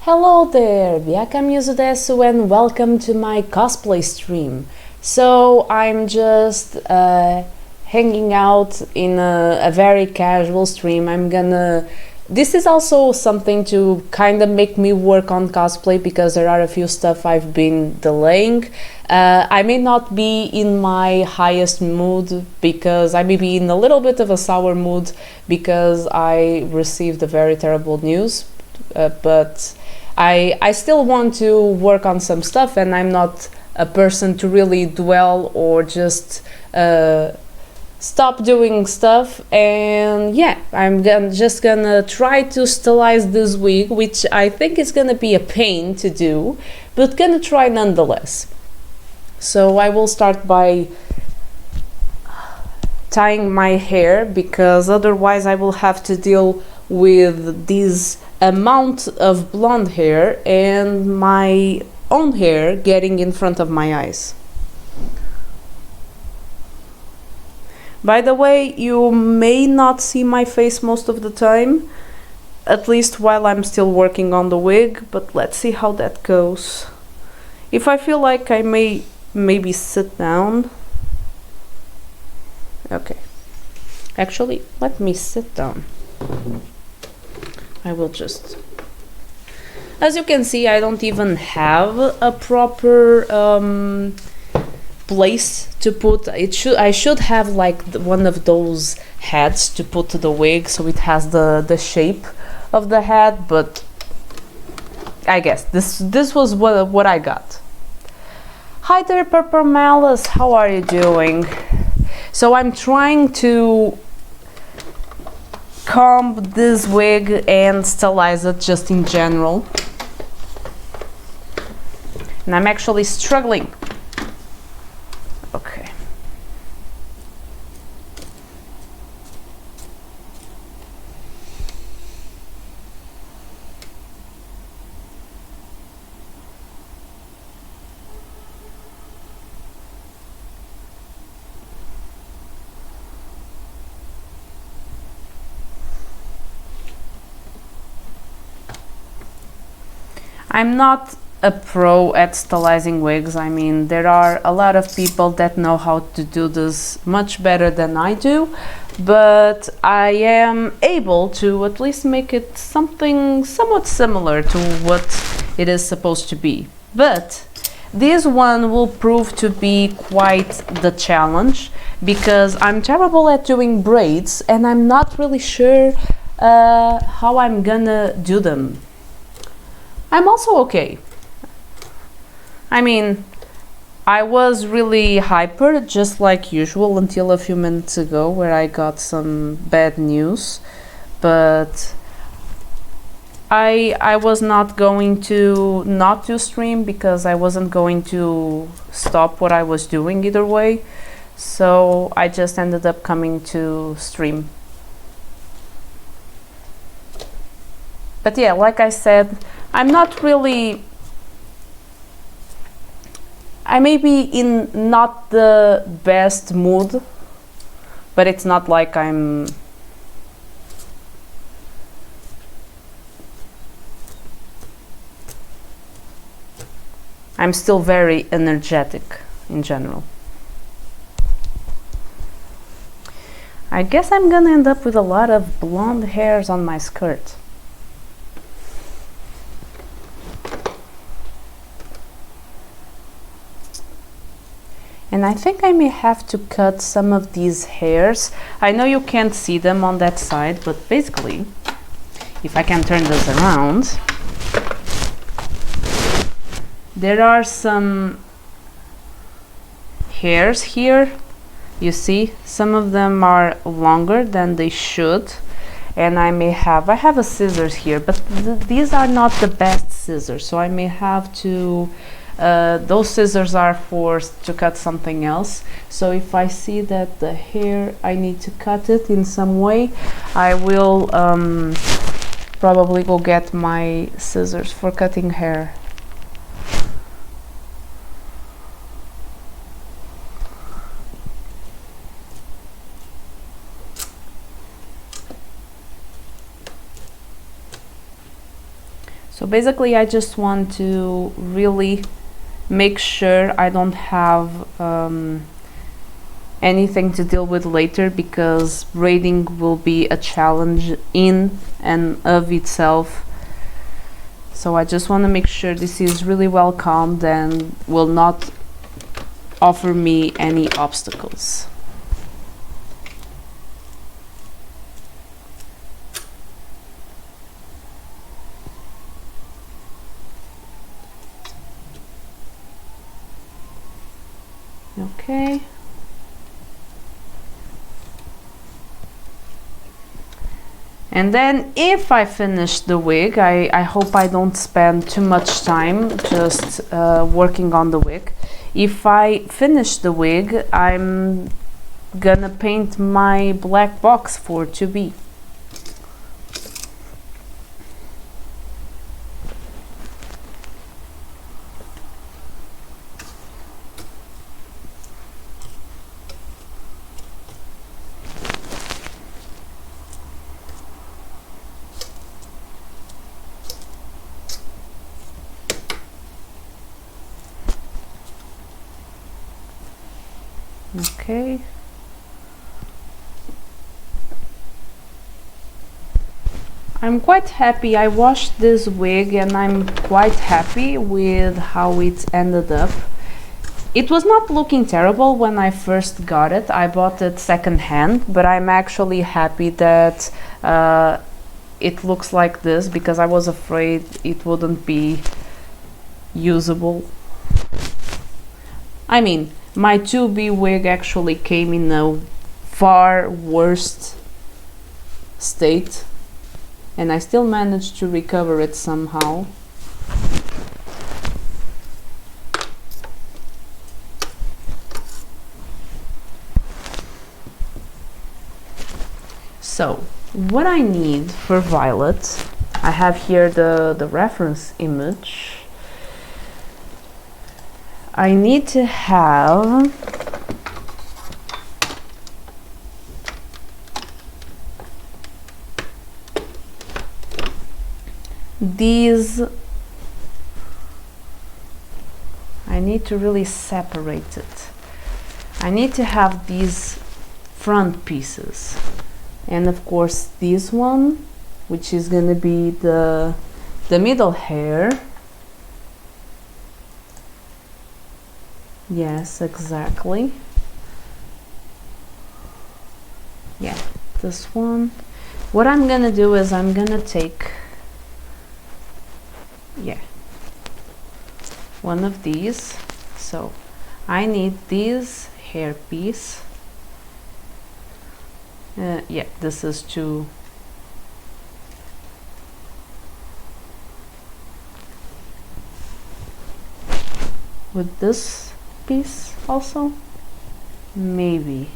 Hello there, Biakam Yuzudesu and welcome to my cosplay stream. So I'm just hanging out in a very casual stream. This is also something to kind of make me work on cosplay because there are a few stuff I've been delaying. I may not be in my highest mood because I may be in a little bit of a sour mood because I received a very terrible news, but I still want to work on some stuff, and I'm not a person to really dwell or just stop doing stuff. And yeah, just gonna try to stylize this wig, which I think is gonna be a pain to do, but gonna try nonetheless. So I will start by tying my hair because otherwise I will have to deal with this amount of blonde hair and my own hair getting in front of my eyes. By the way, you may not see my face most of the time, at least while I'm still working on the wig, but let's see how that goes. If I feel like I may maybe sit down. Okay. Actually, let me sit down. I will just... As you can see, I don't even have a proper place to put it. I should have like one of those heads to put the wig so it has the shape of the head, but I guess this was what I got. Hi there, Purple Malice, how are you doing? So I'm trying to comb this wig and stylize it just in general, and I'm actually struggling. Okay. I'm not a pro at stylizing wigs. I mean, there are a lot of people that know how to do this much better than I do, but I am able to at least make it something somewhat similar to what it is supposed to be. But this one will prove to be quite the challenge because I'm terrible at doing braids and I'm not really sure how I'm gonna do them. I'm also okay. I mean, I was really hyper, just like usual, until a few minutes ago where I got some bad news, but I was not going to not do stream because I wasn't going to stop what I was doing either way, so I just ended up coming to stream. But yeah, like I said, I'm not really... I may be in not the best mood, but it's not like I'm still very energetic in general. I guess I'm gonna end up with a lot of blonde hairs on my skirt. And I think I may have to cut some of these hairs. I know you can't see them on that side, but basically, if I can turn this around, there are some hairs here. You see, some of them are longer than they should. And I have a scissors here, but these are not the best scissors, so I may have to... those scissors are to cut something else. So if I see that the hair, I need to cut it in some way, I will probably go get my scissors for cutting hair. So basically I just want to really make sure I don't have anything to deal with later, because braiding will be a challenge in and of itself. So I just want to make sure this is really well combed and will not offer me any obstacles. Okay. And then if I finish the wig, I hope I don't spend too much time just working on the wig. If I finish the wig, I'm gonna paint my black box for 2B. Okay. I'm quite happy. I washed this wig and I'm quite happy with how it ended up. It was not looking terrible when I first got it. I bought it secondhand, but I'm actually happy that it looks like this, because I was afraid it wouldn't be usable. I mean, my 2B wig actually came in a far worse state, and I still managed to recover it somehow. So, what I need for Violet, I have here the reference image. I need to have these. I need to really separate it. I need to have these front pieces, and of course this one, which is going to be the middle hair. Yes, exactly. Yeah, this one. What I'm gonna do is I'm gonna take, yeah, one of these. So I need this hair piece. Yeah, this is too. With this piece also, maybe.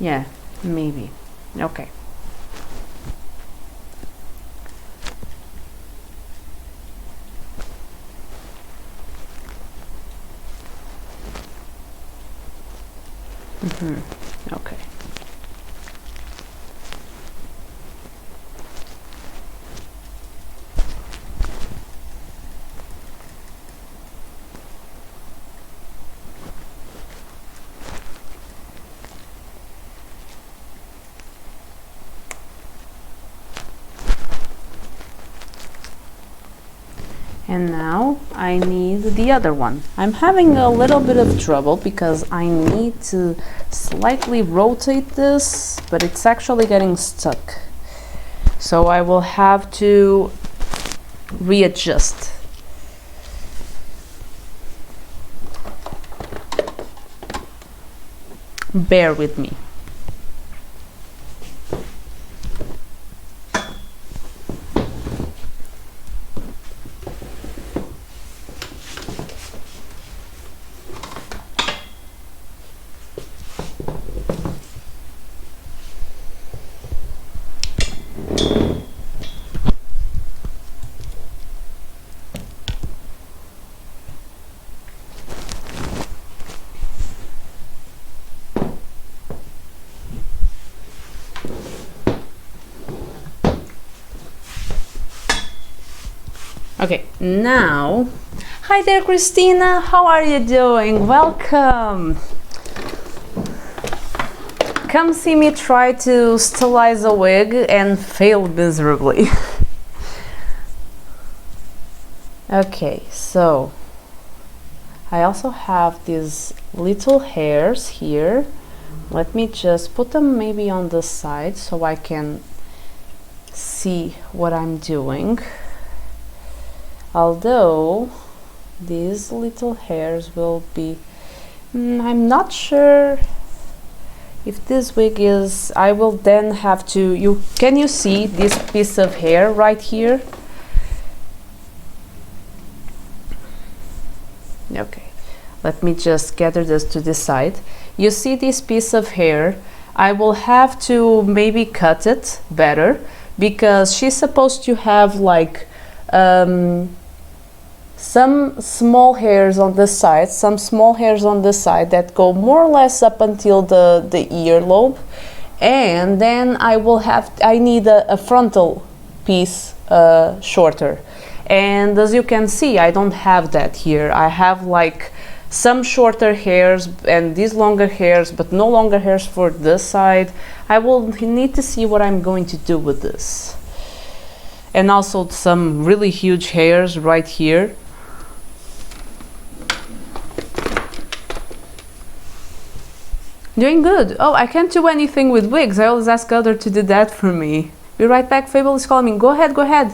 Yeah, maybe. Okay. Okay. And now I need the other one. I'm having a little bit of trouble because I need to slightly rotate this, but it's actually getting stuck. So I will have to readjust. Bear with me. Okay, now, hi there, Christina. How are you doing? Welcome. Come see me try to stylize a wig and fail miserably. Okay, so I also have these little hairs here. Let me just put them maybe on the side so I can see what I'm doing. Although these little hairs will be, I'm not sure if this wig is, I will then have to, can you see this piece of hair right here? Okay, let me just gather this to the side. You see this piece of hair? I will have to maybe cut it better because she's supposed to have like some small hairs on the side, that go more or less up until the earlobe, and then I need a frontal piece shorter. And as you can see, I don't have that here. I have like some shorter hairs and these longer hairs, but no longer hairs for this side. I will need to see what I'm going to do with this. And also some really huge hairs right here. Doing good. Oh, I can't do anything with wigs. I always ask other to do that for me. Be right back. Fable is calling me. Go ahead, go ahead.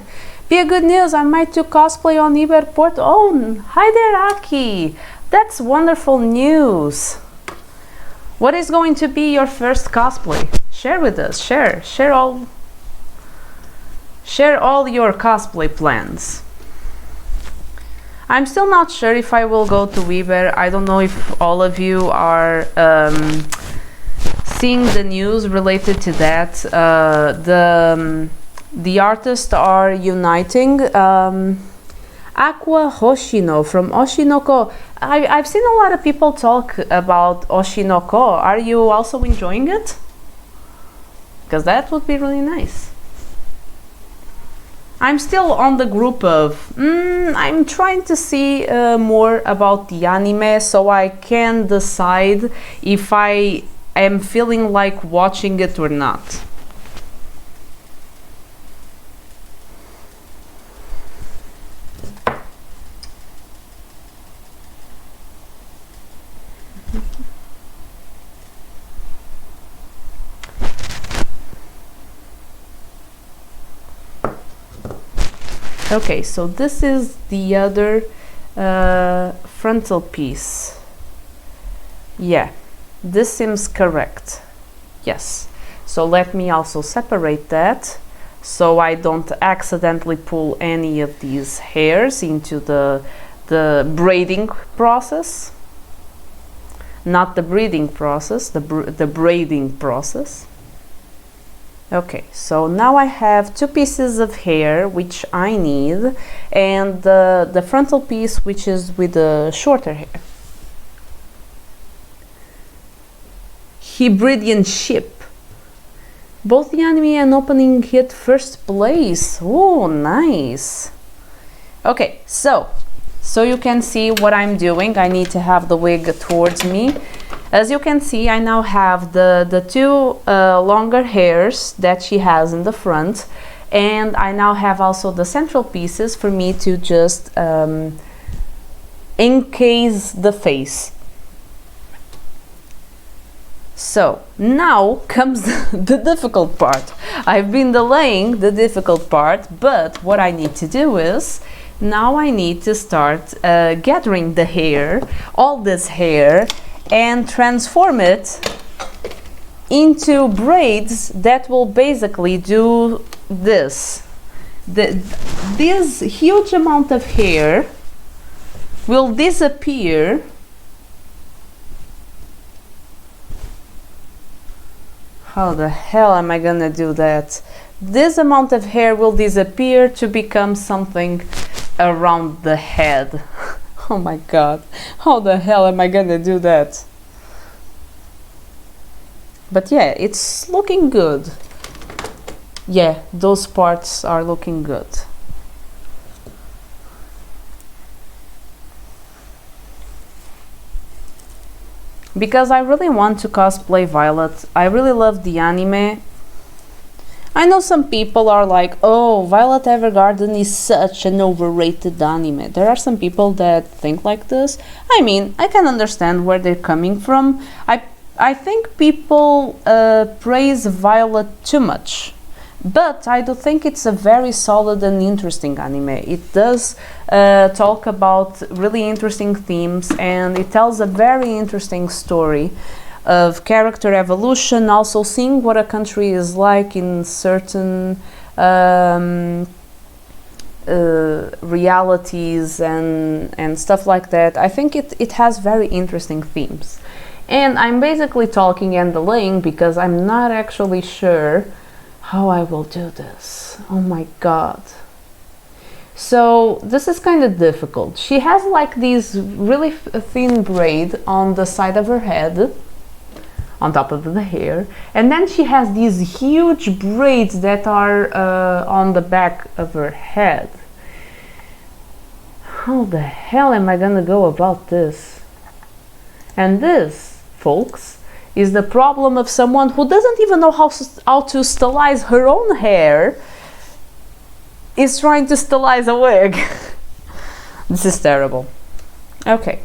Be a good news. I might do cosplay on eBay Porto. Oh, hi there, Aki. That's wonderful news. What is going to be your first cosplay? Share with us. Share all your cosplay plans. I'm still not sure if I will go to Weber. I don't know if all of you are seeing the news related to that. The artists are uniting. Aqua Hoshino from Oshinoko. I've seen a lot of people talk about Oshinoko. Are you also enjoying it? Because that would be really nice. I'm still on the group of, I'm trying to see more about the anime so I can decide if I am feeling like watching it or not. Okay, so this is the other frontal piece. Yeah, this seems correct. Yes. So let me also separate that so I don't accidentally pull any of these hairs into the braiding process. Not the breeding process, the braiding process. Okay, so now I have two pieces of hair which I need, and the frontal piece which is with the shorter hair. Hebridean ship. Both the anime and opening hit first place. Oh, nice. Okay, so you can see what I'm doing. I need to have the wig towards me. As you can see, I now have the two longer hairs that she has in the front, and I now have also the central pieces for me to just encase the face. So now comes the difficult part. I've been delaying the difficult part, but what I need to do is now I need to start gathering the hair, all this hair, and transform it into braids that will basically do this. This huge amount of hair will disappear How the hell am I gonna do that? This amount of hair will disappear to become something around the head. Oh my god, how the hell am I gonna do that? But yeah, it's looking good. Yeah, those parts are looking good. because I really want to cosplay Violet. I really love the anime. I know some people are like, oh, Violet Evergarden is such an overrated anime. There are some people that think like this. I mean, I can understand where they're coming from. I think people praise Violet too much. But I do think it's a very solid and interesting anime. It does talk about really interesting themes, and it tells a very interesting story of character evolution, also seeing what a country is like in certain realities and stuff like that. I think it has very interesting themes. And I'm basically talking and delaying because I'm not actually sure how I will do this. Oh my god. So this is kind of difficult. She has like these really thin braid on the side of her head, on top of the hair, and then she has these huge braids that are on the back of her head. How the hell am I gonna go about this? And this, folks, is the problem of someone who doesn't even know how to stylize her own hair, is trying to stylize a wig. This is terrible. Okay,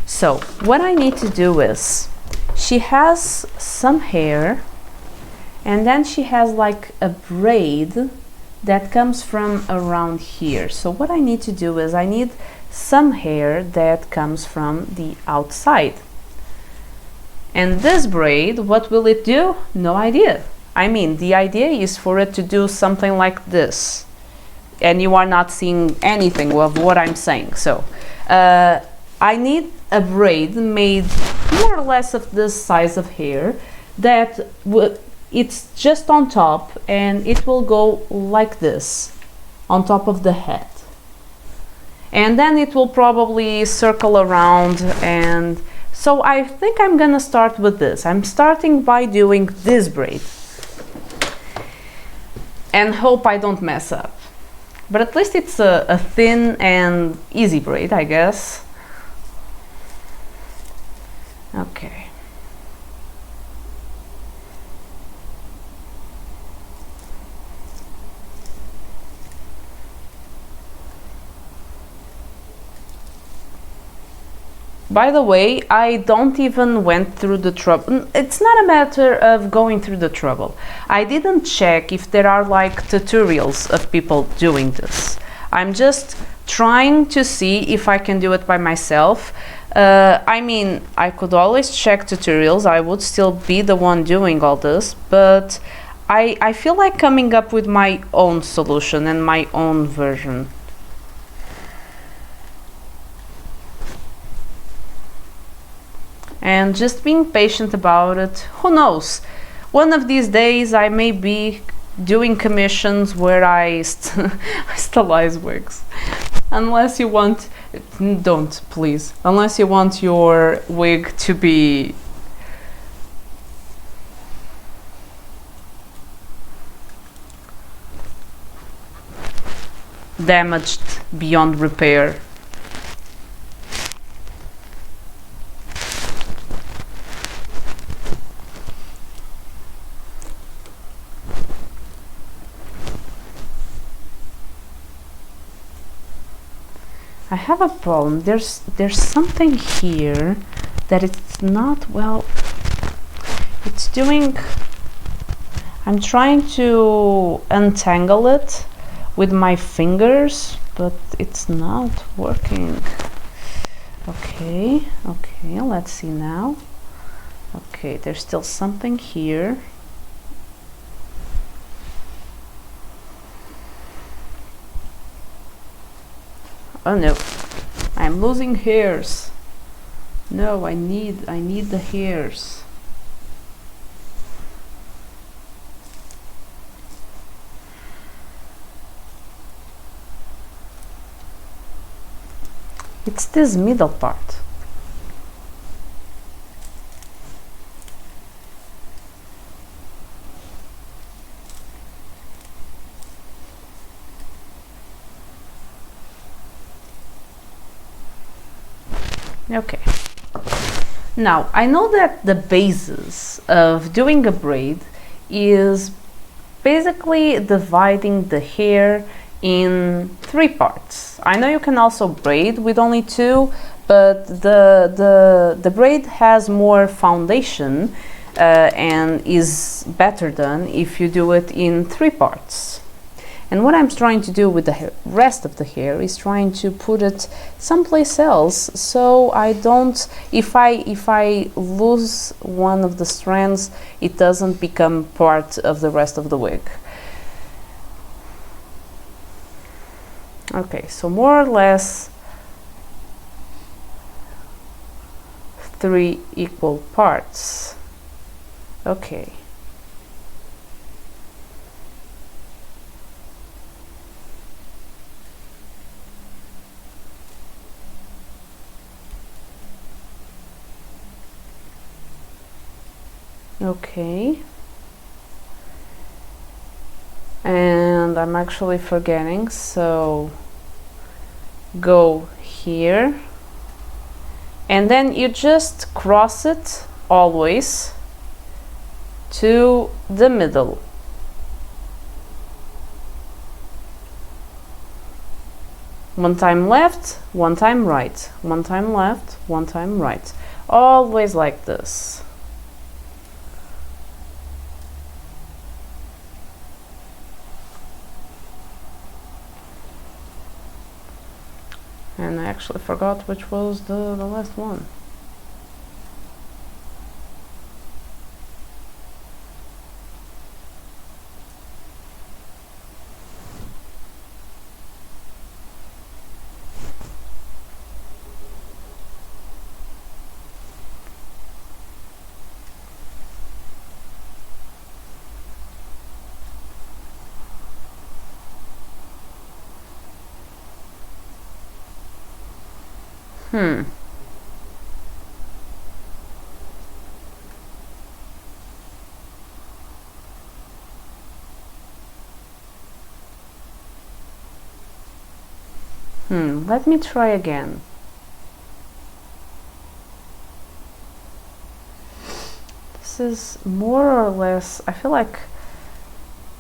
so what I need to do is, she has some hair, and then she has like a braid that comes from around here. So what I need to do is, I need some hair that comes from the outside. And this braid, what will it do? No idea. I mean, the idea is for it to do something like this. And you are not seeing anything of what I'm saying. So I need a braid made more or less of this size of hair that it's just on top, and it will go like this on top of the head. And then it will probably circle around, and so I think I'm gonna start with this. I'm starting by doing this braid and hope I don't mess up. But at least it's a thin and easy braid, I guess. Okay. By the way, I don't even went through the trouble. It's not a matter of going through the trouble. I didn't check if there are like tutorials of people doing this. I'm just trying to see if I can do it by myself. I mean, I could always check tutorials. I would still be the one doing all this, but I feel like coming up with my own solution and my own version. And just being patient about it. Who knows? One of these days I may be doing commissions where I stylize wigs. Unless you want, don't please. Unless you want your wig to be damaged beyond repair. I have a problem. There's something here that it's not, well, it's doing, I'm trying to untangle it with my fingers, but it's not working. Okay, let's see now. Okay, there's still something here. Oh no, I'm losing hairs. No, I need the hairs. It's this middle part. Okay, Now, I know that the basis of doing a braid is basically dividing the hair in 3 parts. I know you can also braid with only 2, but the braid has more foundation and is better done if you do it in 3 parts. And what I'm trying to do with the rest of the hair is trying to put it someplace else, so I don't, if I lose one of the strands, it doesn't become part of the rest of the wig. Okay, so more or less 3 equal parts. Okay. Okay, and I'm actually forgetting, so go here and then you just cross it always to the middle. One time left, one time right, one time left, one time right, always like this. And I actually forgot which was the last one. Let me try again. This is more or less, I feel like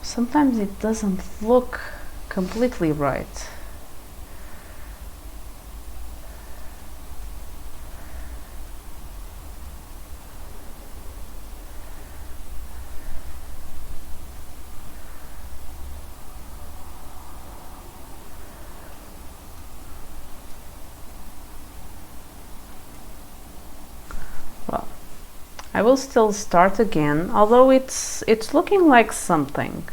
sometimes it doesn't look completely right. Well, I will still start again, although it's looking like something.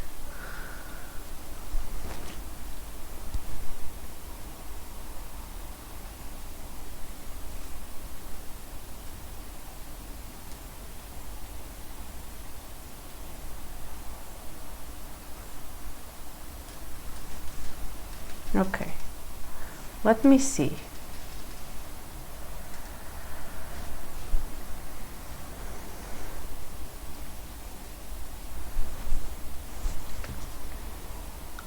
Okay, let me see.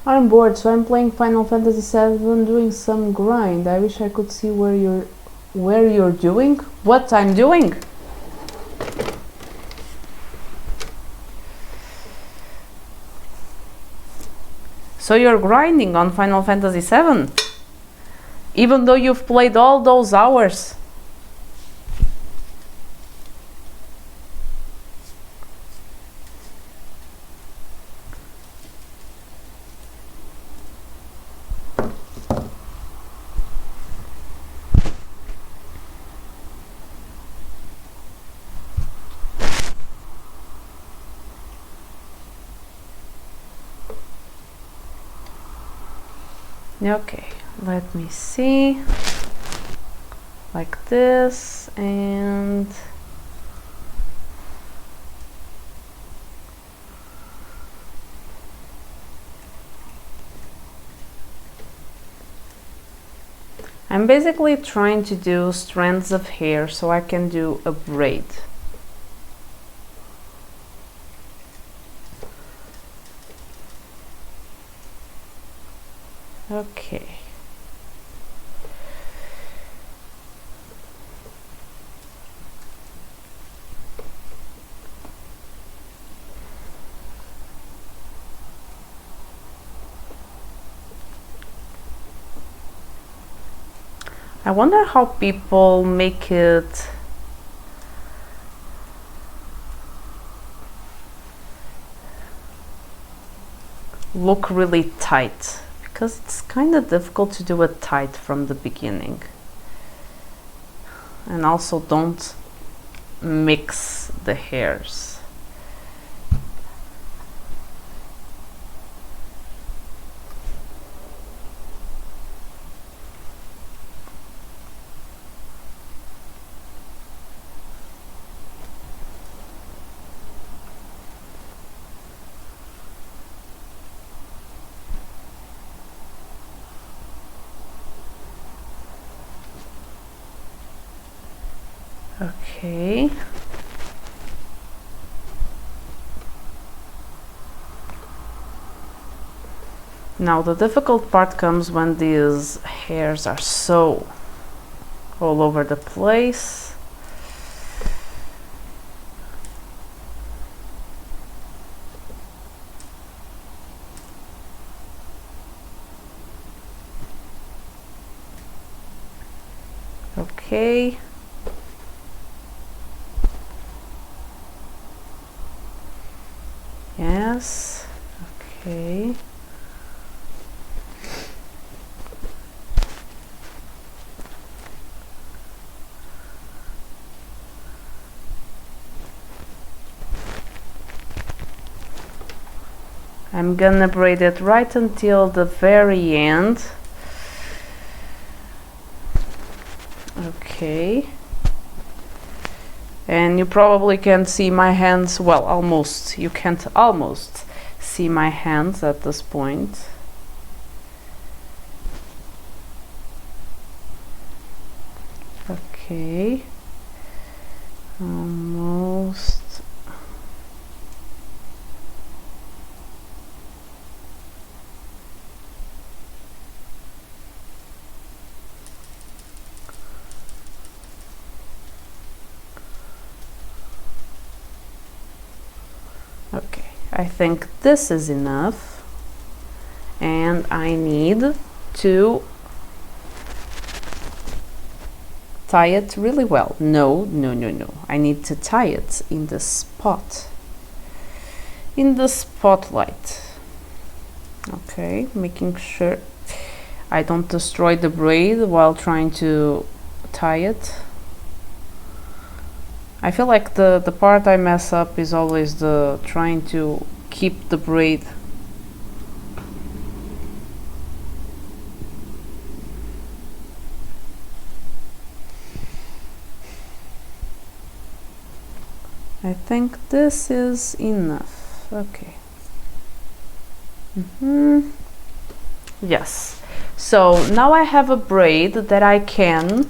I'm bored, so I'm playing Final Fantasy VII, doing some grind. I wish I could see where you're doing. What I'm doing? So you're grinding on Final Fantasy VII? Even though you've played all those hours? Okay, let me see. Like this, and I'm basically trying to do strands of hair so I can do a braid. Okay. I wonder how people make it look really tight, because it's kind of difficult to do it tight from the beginning. And also don't mix the hairs. Okay. Now the difficult part comes when these hairs are so all over the place. Okay. Yes. Okay. I'm gonna braid it right until the very end. Okay. And you probably can't see my hands, well, almost. You can't almost see my hands at this point. Okay. Almost. Okay, I think this is enough, and I need to tie it really well. No, I need to tie it in the spot, in the spotlight. Okay, making sure I don't destroy the braid while trying to tie it. I feel like the part I mess up is always the trying to keep the braid. I think this is enough. Okay. Yes. So now I have a braid that I can...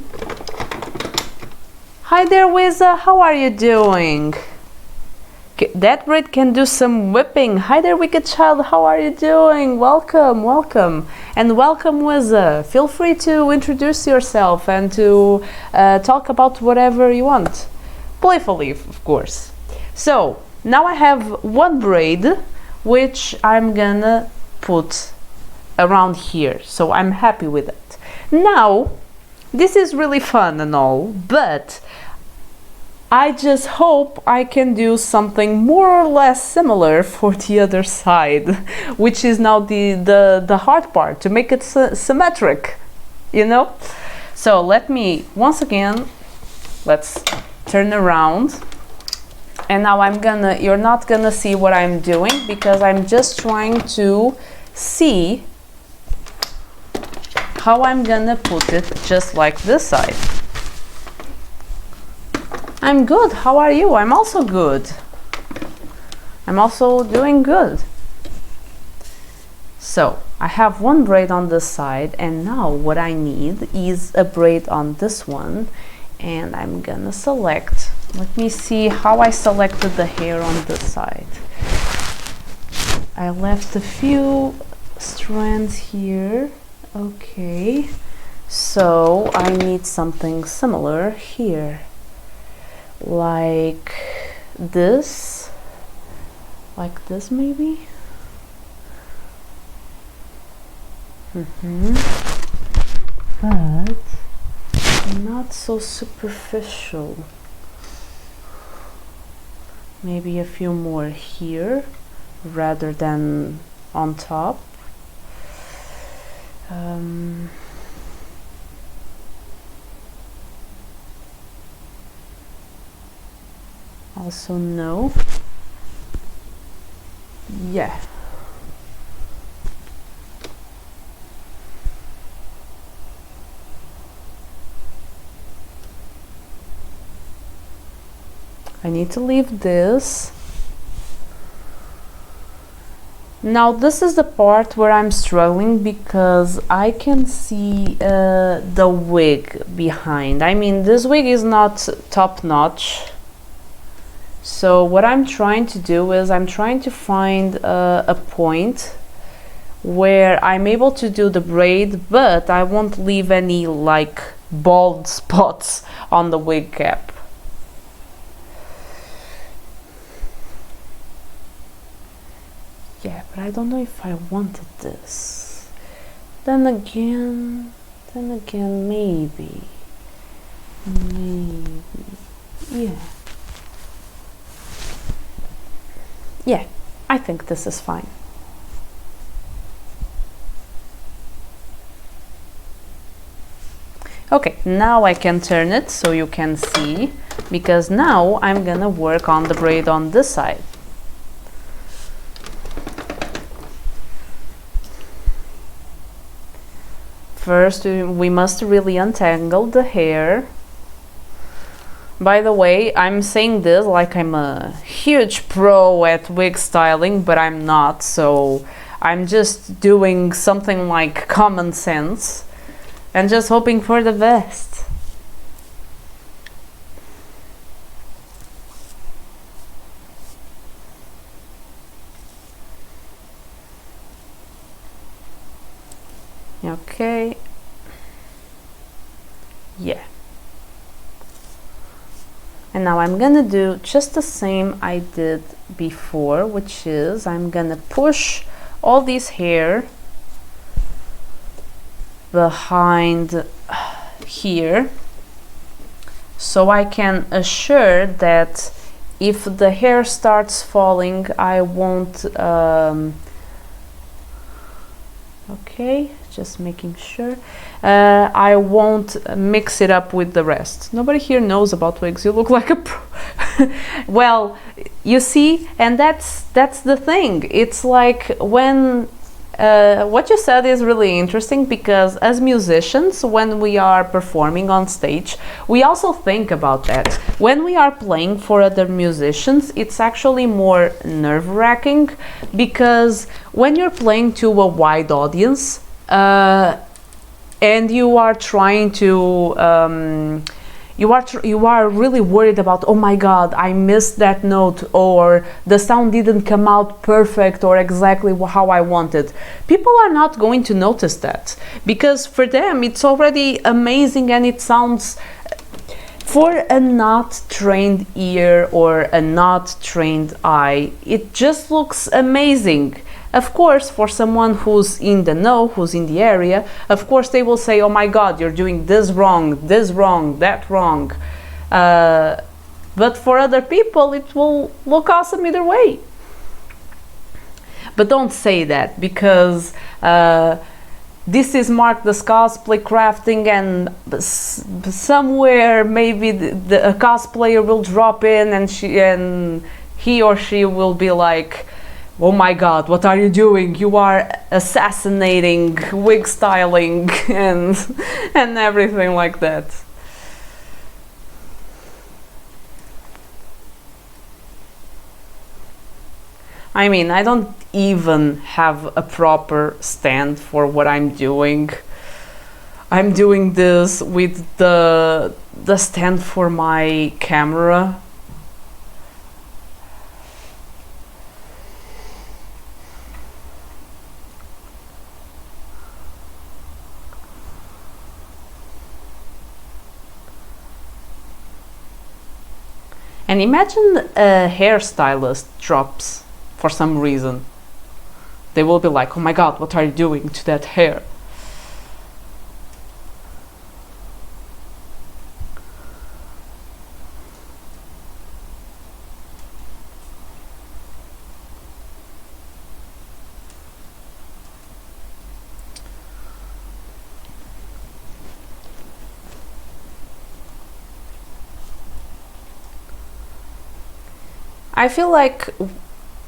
Hi there, Wiza. How are you doing? That braid can do some whipping. Hi there, Wicked Child. How are you doing? Welcome, welcome. And welcome, Wiza. Feel free to introduce yourself and to talk about whatever you want. Playfully, of course. So, now I have one braid, which I'm gonna put around here. So, I'm happy with it. Now, this is really fun and all, but I just hope I can do something more or less similar for the other side, which is now the hard part, to make it symmetric, you know? So let me, once again, let's turn around. And now you're not gonna see what I'm doing, because I'm just trying to see how I'm gonna put it just like this side. I'm good. How are you? I'm also good. I'm also doing good. So I have one braid on this side, and now what I need is a braid on this one, and I'm gonna select. Let me see how I selected the hair on this side. I left a few strands here. Okay, so I need something similar here, like this maybe. But not so superficial. Maybe a few more here rather than on top. Also no. Yeah. I need to leave this. Now this is the part where I'm struggling because I can see the wig behind. I mean, this wig is not top-notch. So what I'm trying to do is I'm trying to find a point where I'm able to do the braid, but I won't leave any like bald spots on the wig cap. Yeah, but I don't know if I wanted this. Then again, maybe. Yeah. Yeah, I think this is fine. Okay, now I can turn it so you can see, because now I'm gonna work on the braid on this side. First, we must really untangle the hair. By the way, I'm saying this like I'm a huge pro at wig styling, but I'm not, so I'm just doing something like common sense and just hoping for the best. Okay. Yeah. And now I'm gonna do just the same I did before, which is I'm gonna push all this hair behind here so I can assure that if the hair starts falling, I won't okay, just making sure I won't mix it up with the rest. Nobody here knows about wigs. You look like a pro. Well, you see, and that's the thing. It's like when what you said is really interesting, because as musicians, when we are performing on stage, we also think about that. When we are playing for other musicians, it's actually more nerve-wracking, because when you're playing to a wide audience and you are trying to you are really worried about, oh my god, I missed that note, or the sound didn't come out perfect or exactly how I wanted. People are not going to notice that, because for them it's already amazing and it sounds, for a not trained ear or a not trained eye, it just looks amazing. Of course, for someone who's in the know, who's in the area, of course they will say, oh my god, you're doing this wrong, that wrong. But for other people, it will look awesome either way. But don't say that, because this is Mark this cosplay crafting, and somewhere maybe a cosplayer will drop in and he or she will be like, oh my god, what are you doing? You are assassinating wig styling and everything like that. I mean, I don't even have a proper stand for what I'm doing. I'm doing this with the stand for my camera. And imagine a hairstylist drops for some reason. They will be like, oh my god, what are you doing to that hair? I feel like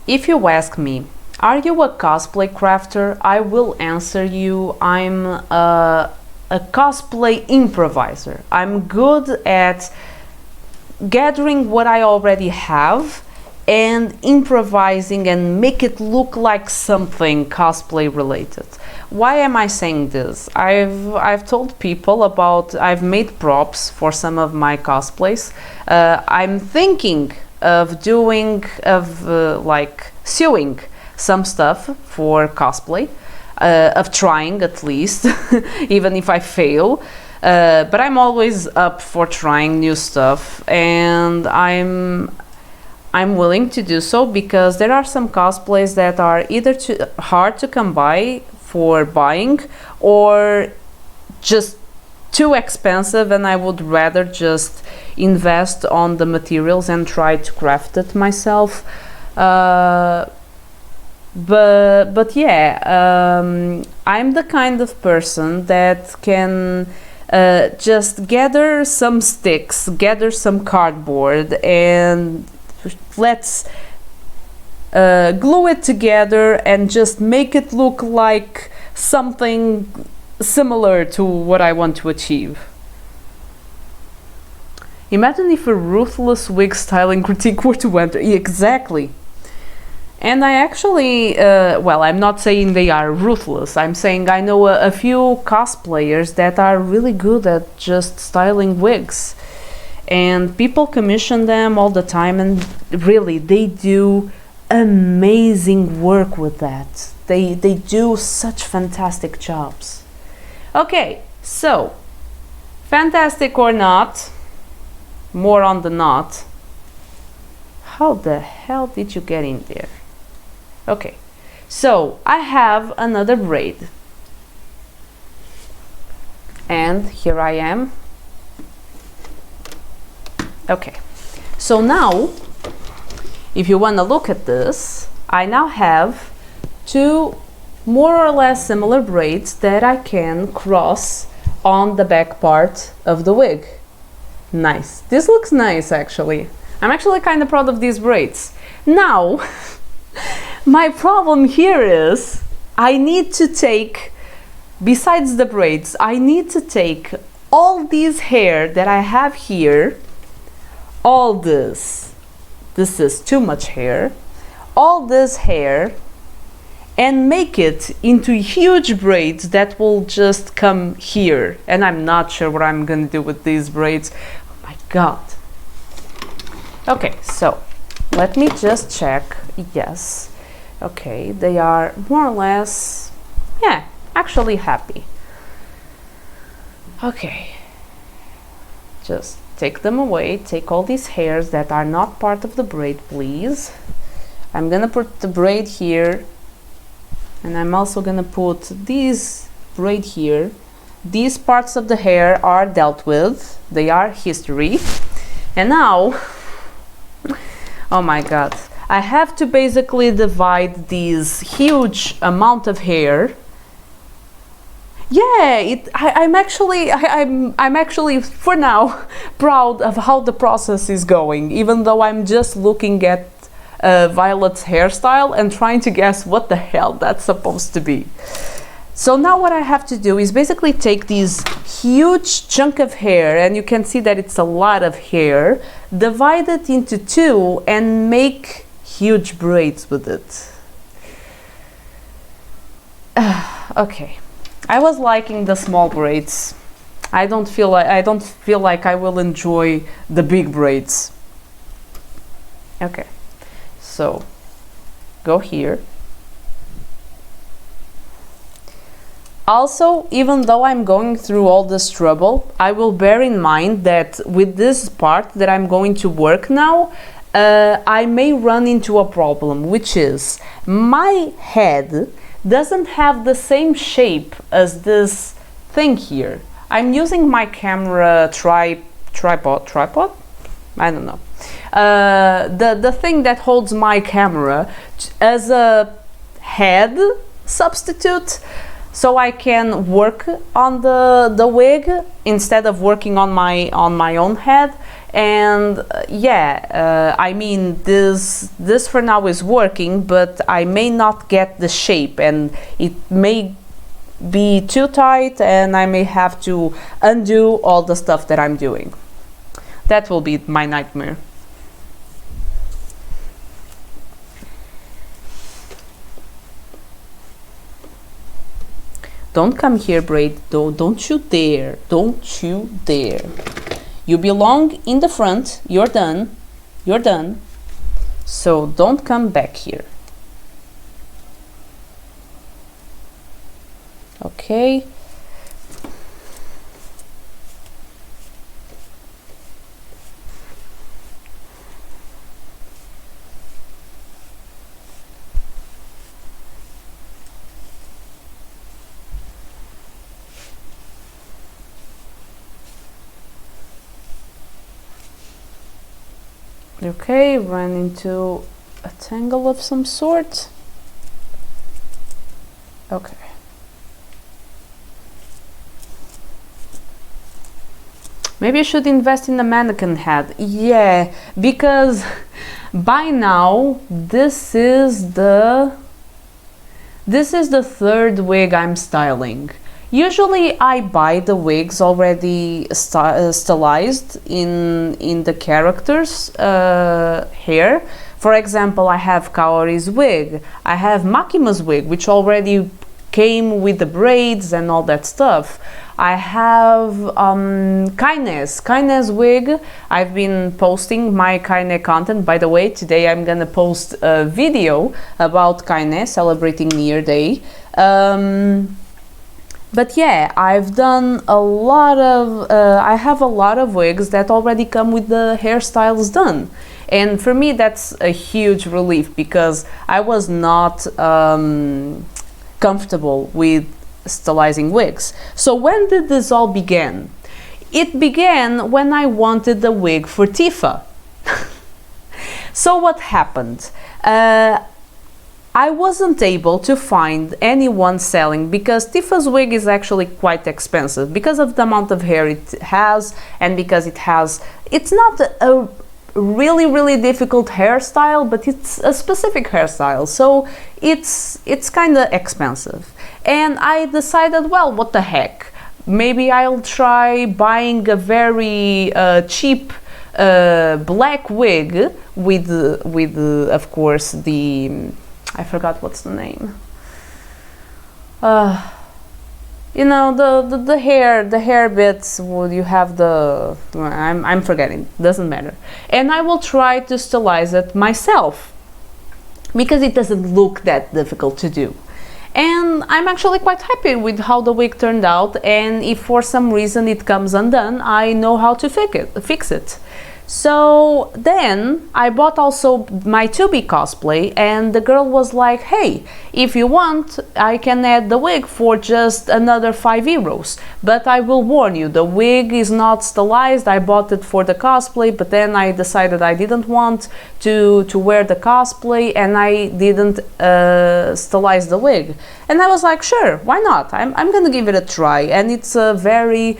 if you ask me, are you a cosplay crafter? I will answer you, I'm a cosplay improviser. I'm good at gathering what I already have and improvising and make it look like something cosplay related. Why am I saying this? I've told people about, I've made props for some of my cosplays. I'm thinking of doing, like sewing some stuff for cosplay, of trying at least, even if I fail. But I'm always up for trying new stuff, and I'm willing to do so because there are some cosplays that are either too hard to come by for buying or just too expensive, and I would rather just invest on the materials and try to craft it myself. But yeah, I'm the kind of person that can just gather some sticks, gather some cardboard, and let's glue it together and just make it look like something similar to what I want to achieve. Imagine if a ruthless wig styling critique were to enter. Exactly. And I actually, well, I'm not saying they are ruthless. I'm saying I know a few cosplayers that are really good at just styling wigs. And people commission them all the time, and really, they do amazing work with that. They do such fantastic jobs. Okay, so, fantastic or not, more on the not. How the hell did you get in there? Okay, so I have another braid. And here I am. Okay, so now, if you want to look at this, I now have two more or less similar braids that I can cross on the back part of the wig. Nice. This looks nice, actually. I'm actually kind of proud of these braids. Now, my problem here is I need to take, besides the braids, I need to take all these hair that I have here, all this is too much hair, all this hair, and make it into huge braids that will just come here. And I'm not sure what I'm gonna do with these braids. Oh my god. Okay, so let me just check. Yes. Okay, they are more or less, yeah, actually happy. Okay. Just take them away. Take all these hairs that are not part of the braid, please. I'm gonna put the braid here. And I'm also gonna put these braid here. These parts of the hair are dealt with. They are history. And now, oh my god, I have to basically divide these huge amount of hair. Yeah, I'm actually for now proud of how the process is going, even though I'm just looking at Violet's hairstyle and trying to guess what the hell that's supposed to be. So now what I have to do is basically take these huge chunk of hair, and you can see that it's a lot of hair, divide it into two and make huge braids with it. Okay, I was liking the small braids. I don't feel like I will enjoy the big braids. Okay. So, go here. Also, even though I'm going through all this trouble, I will bear in mind that with this part that I'm going to work now, I may run into a problem, which is my head doesn't have the same shape as this thing here. I'm using my camera tripod? I don't know. The thing that holds my camera as a head substitute, so I can work on the wig instead of working on my own head. And yeah, I mean, this for now is working, but I may not get the shape, and it may be too tight, and I may have to undo all the stuff that I'm doing. That will be my nightmare. Don't come here, Braid. Don't you dare. Don't you dare. You belong in the front. You're done. You're done. So don't come back here. Okay. Okay, run into a tangle of some sort. Okay. Maybe I should invest in a mannequin head. Yeah, because by now this is the third wig I'm styling. Usually I buy the wigs already stylized in the character's hair. For example, I have Kaori's wig, I have Makima's wig, which already came with the braids and all that stuff. I have Kaine's wig. I've been posting my Kaine content. By the way, today I'm gonna post a video about Kaine celebrating New Year Day. But yeah, I've done a lot of, I have a lot of wigs that already come with the hairstyles done. And for me, that's a huge relief because I was not comfortable with stylizing wigs. So when did this all begin? It began when I wanted the wig for Tifa. So what happened? I wasn't able to find anyone selling because Tifa's wig is actually quite expensive because of the amount of hair it has and because it's not a really difficult hairstyle, but it's a specific hairstyle, so it's kind of expensive. And I decided, well, what the heck, maybe I'll try buying a very cheap black wig with of course the I forgot what's the name. You know, the hair bits. Would you have the? I'm forgetting. Doesn't matter. And I will try to stylize it myself because it doesn't look that difficult to do. And I'm actually quite happy with how the wig turned out. And if for some reason it comes undone, I know how to fix it. So then I bought also my 2B cosplay, and the girl was like, hey, if you want, I can add the wig for just another €5. But I will warn you, the wig is not stylized. I bought it for the cosplay, but then I decided I didn't want to wear the cosplay, and I didn't stylize the wig. And I was like, sure, why not? I'm gonna give it a try. And it's a very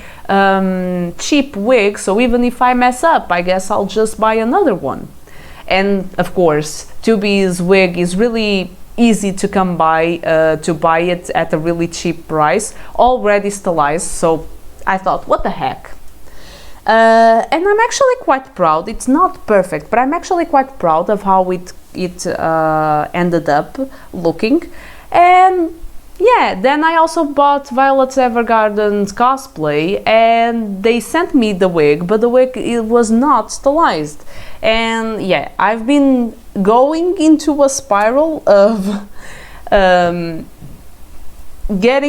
cheap wig, so even if I mess up, I guess I'll just buy another one. And of course, 2B's wig is really easy to come by, to buy it at a really cheap price, already stylized, so I thought, what the heck. And I'm actually quite proud. It's not perfect, but I'm actually quite proud of how it ended up looking. And yeah, then I also bought Violet's Evergarden's cosplay, and they sent me the wig, but the wig, it was not stylized. And yeah, I've been going into a spiral of getting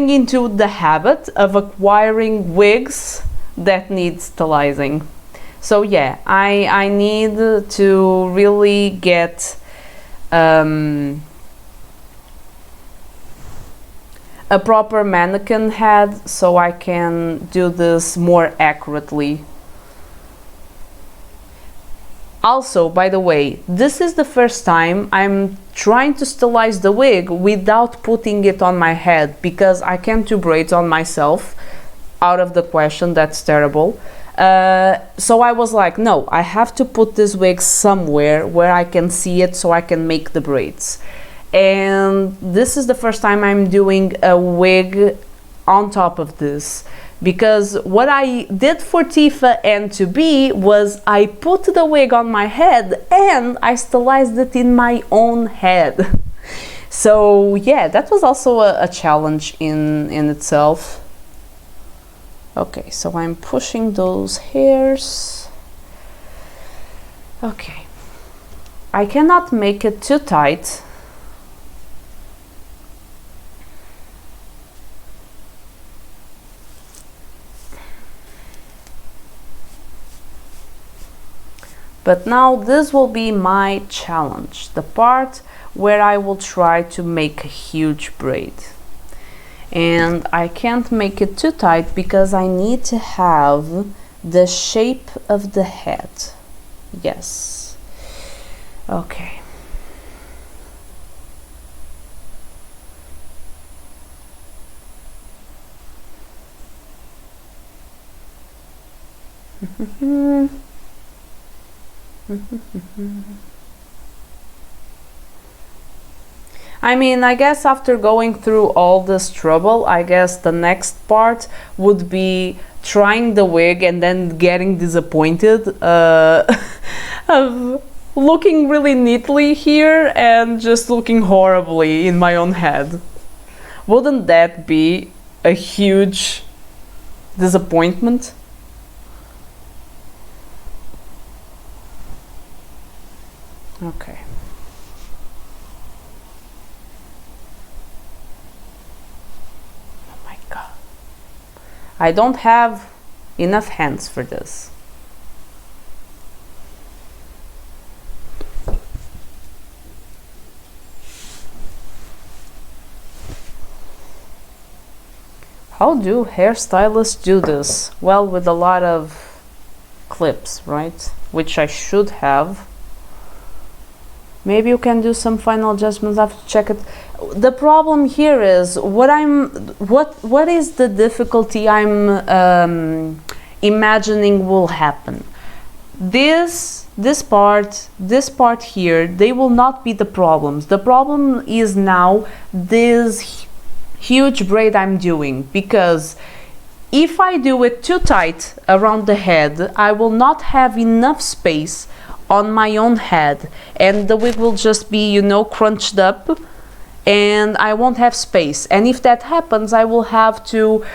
into the habit of acquiring wigs that need stylizing. So yeah, I need to really get a proper mannequin head so I can do this more accurately. Also, by the way, this is the first time I'm trying to stylize the wig without putting it on my head because I can't do braids on myself. Out of the question, that's terrible. So I was like, no, I have to put this wig somewhere where I can see it so I can make the braids. And this is the first time I'm doing a wig on top of this, because what I did for Tifa and 2B was I put the wig on my head and I stylized it in my own head. So yeah, that was also a challenge in itself. Okay, so I'm pushing those hairs. Okay, I cannot make it too tight. But now this will be my challenge, the part where I will try to make a huge braid. And I can't make it too tight because I need to have the shape of the head. Yes. Okay. I mean, I guess after going through all this trouble, I guess the next part would be trying the wig and then getting disappointed of looking really neatly here and just looking horribly in my own head. Wouldn't that be a huge disappointment? Okay. Oh my God. I don't have enough hands for this. How do hairstylists do this? Well, with a lot of clips, right? Which I should have. Maybe you can do some final adjustments. I have to check it. The problem here is what is the difficulty I'm imagining will happen. This part here, they will not be the problems. The problem is now this huge braid I'm doing, because if I do it too tight around the head, I will not have enough space on my own head, and the wig will just be, you know, crunched up, and I won't have space. And if that happens, I will probably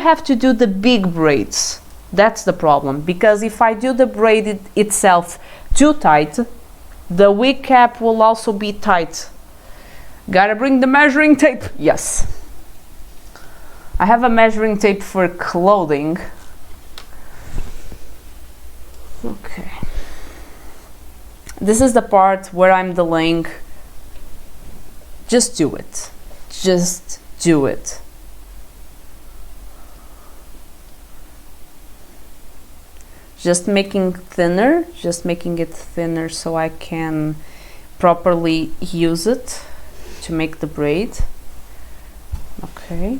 have to do the big braids. That's the problem, because if I do the braid itself too tight, the wig cap will also be tight. Gotta bring the measuring tape. Yes, I have a measuring tape for clothing. Okay, this is the part where I'm delaying. Just do it. Just do it. Just making it thinner so I can properly use it to make the braid. Okay.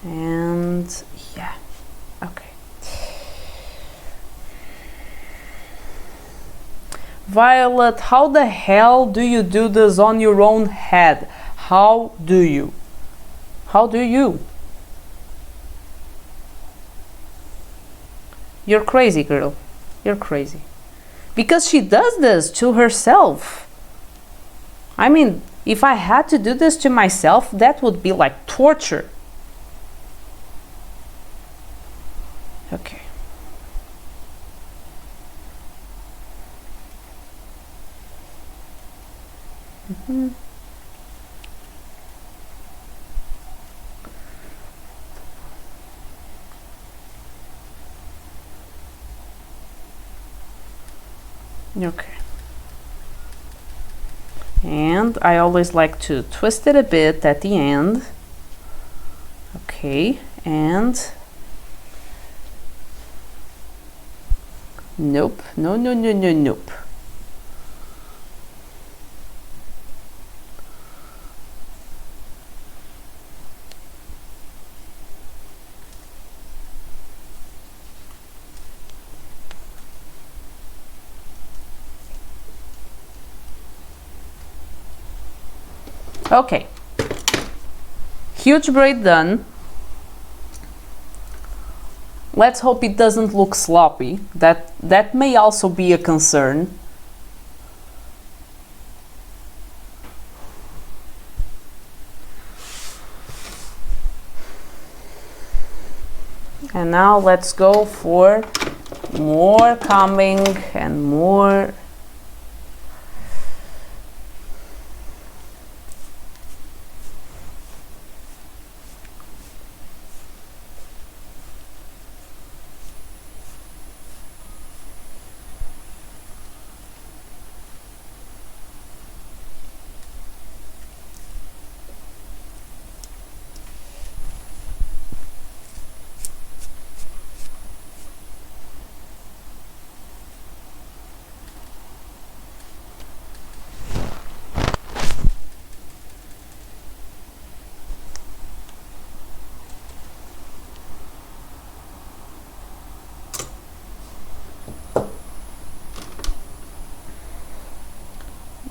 And yeah, okay. Violet, how the hell do you do this on your own head? How do you? How do you? You're crazy, girl. You're crazy. Because she does this to herself. I mean, if I had to do this to myself, that would be like torture. Okay. Okay. And I always like to twist it a bit at the end. Okay, and nope, no, nope. Okay, huge braid done. Let's hope it doesn't look sloppy. That may also be a concern. And now let's go for more combing and more.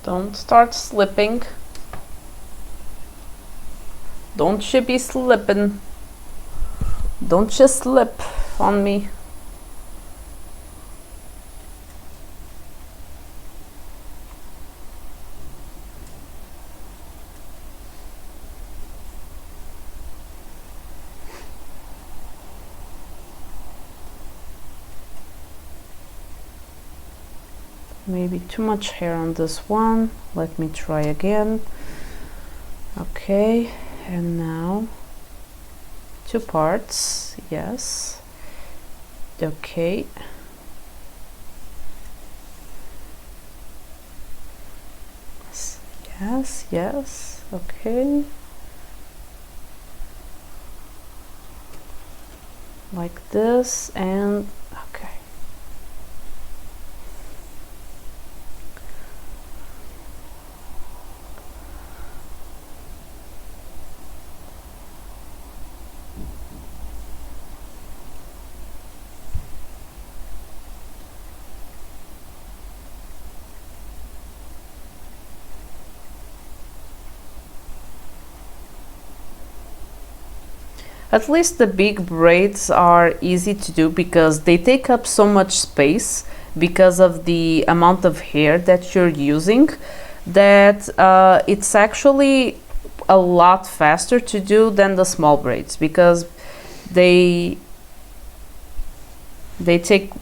Don't start slipping. Don't you be slipping. Don't you slip on me. Maybe too much hair on this one. Let me try again. Okay, and now 2 parts. Yes. Okay. Yes, yes. Okay. Like this, and okay. At least the big braids are easy to do because they take up so much space because of the amount of hair that you're using, that it's actually a lot faster to do than the small braids, because they take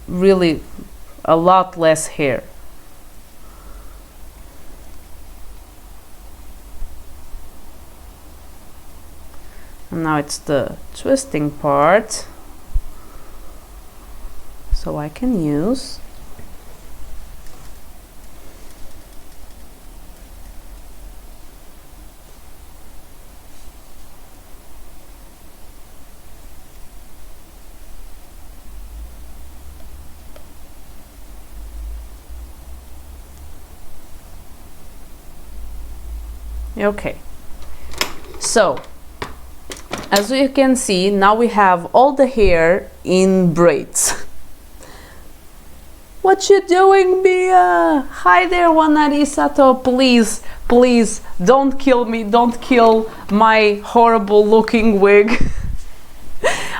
really a lot less hair. And now it's the twisting part, so I can use okay. So as you can see, now we have all the hair in braids. What you doing, Mia? Hi there, Wanari-sato. Please, please, don't kill me. Don't kill my horrible looking wig.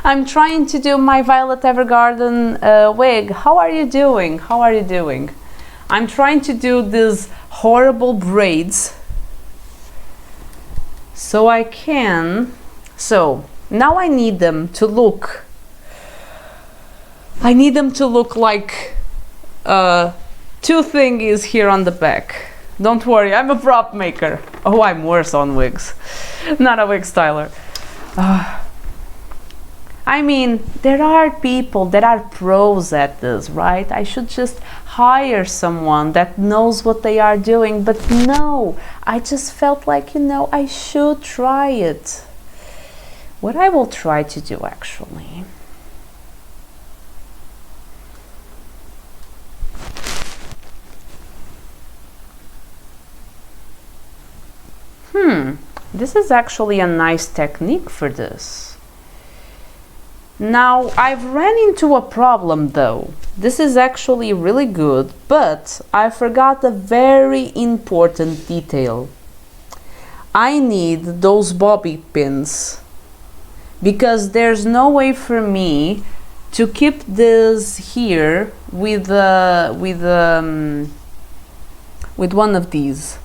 I'm trying to do my Violet Evergarden wig. How are you doing? How are you doing? I'm trying to do these horrible braids so I can. So now I need them to look. I need them to look like 2 thingies here on the back. Don't worry, I'm a prop maker. Oh, I'm worse on wigs. Not a wig styler. I mean, there are people that are pros at this, right? I should just hire someone that knows what they are doing. But no, I just felt like, you know, I should try it. What I will try to do actually, this is actually a nice technique for this. Now I've ran into a problem though. This is actually really good, but I forgot a very important detail. I need those bobby pins, because there's no way for me to keep this here with one of these.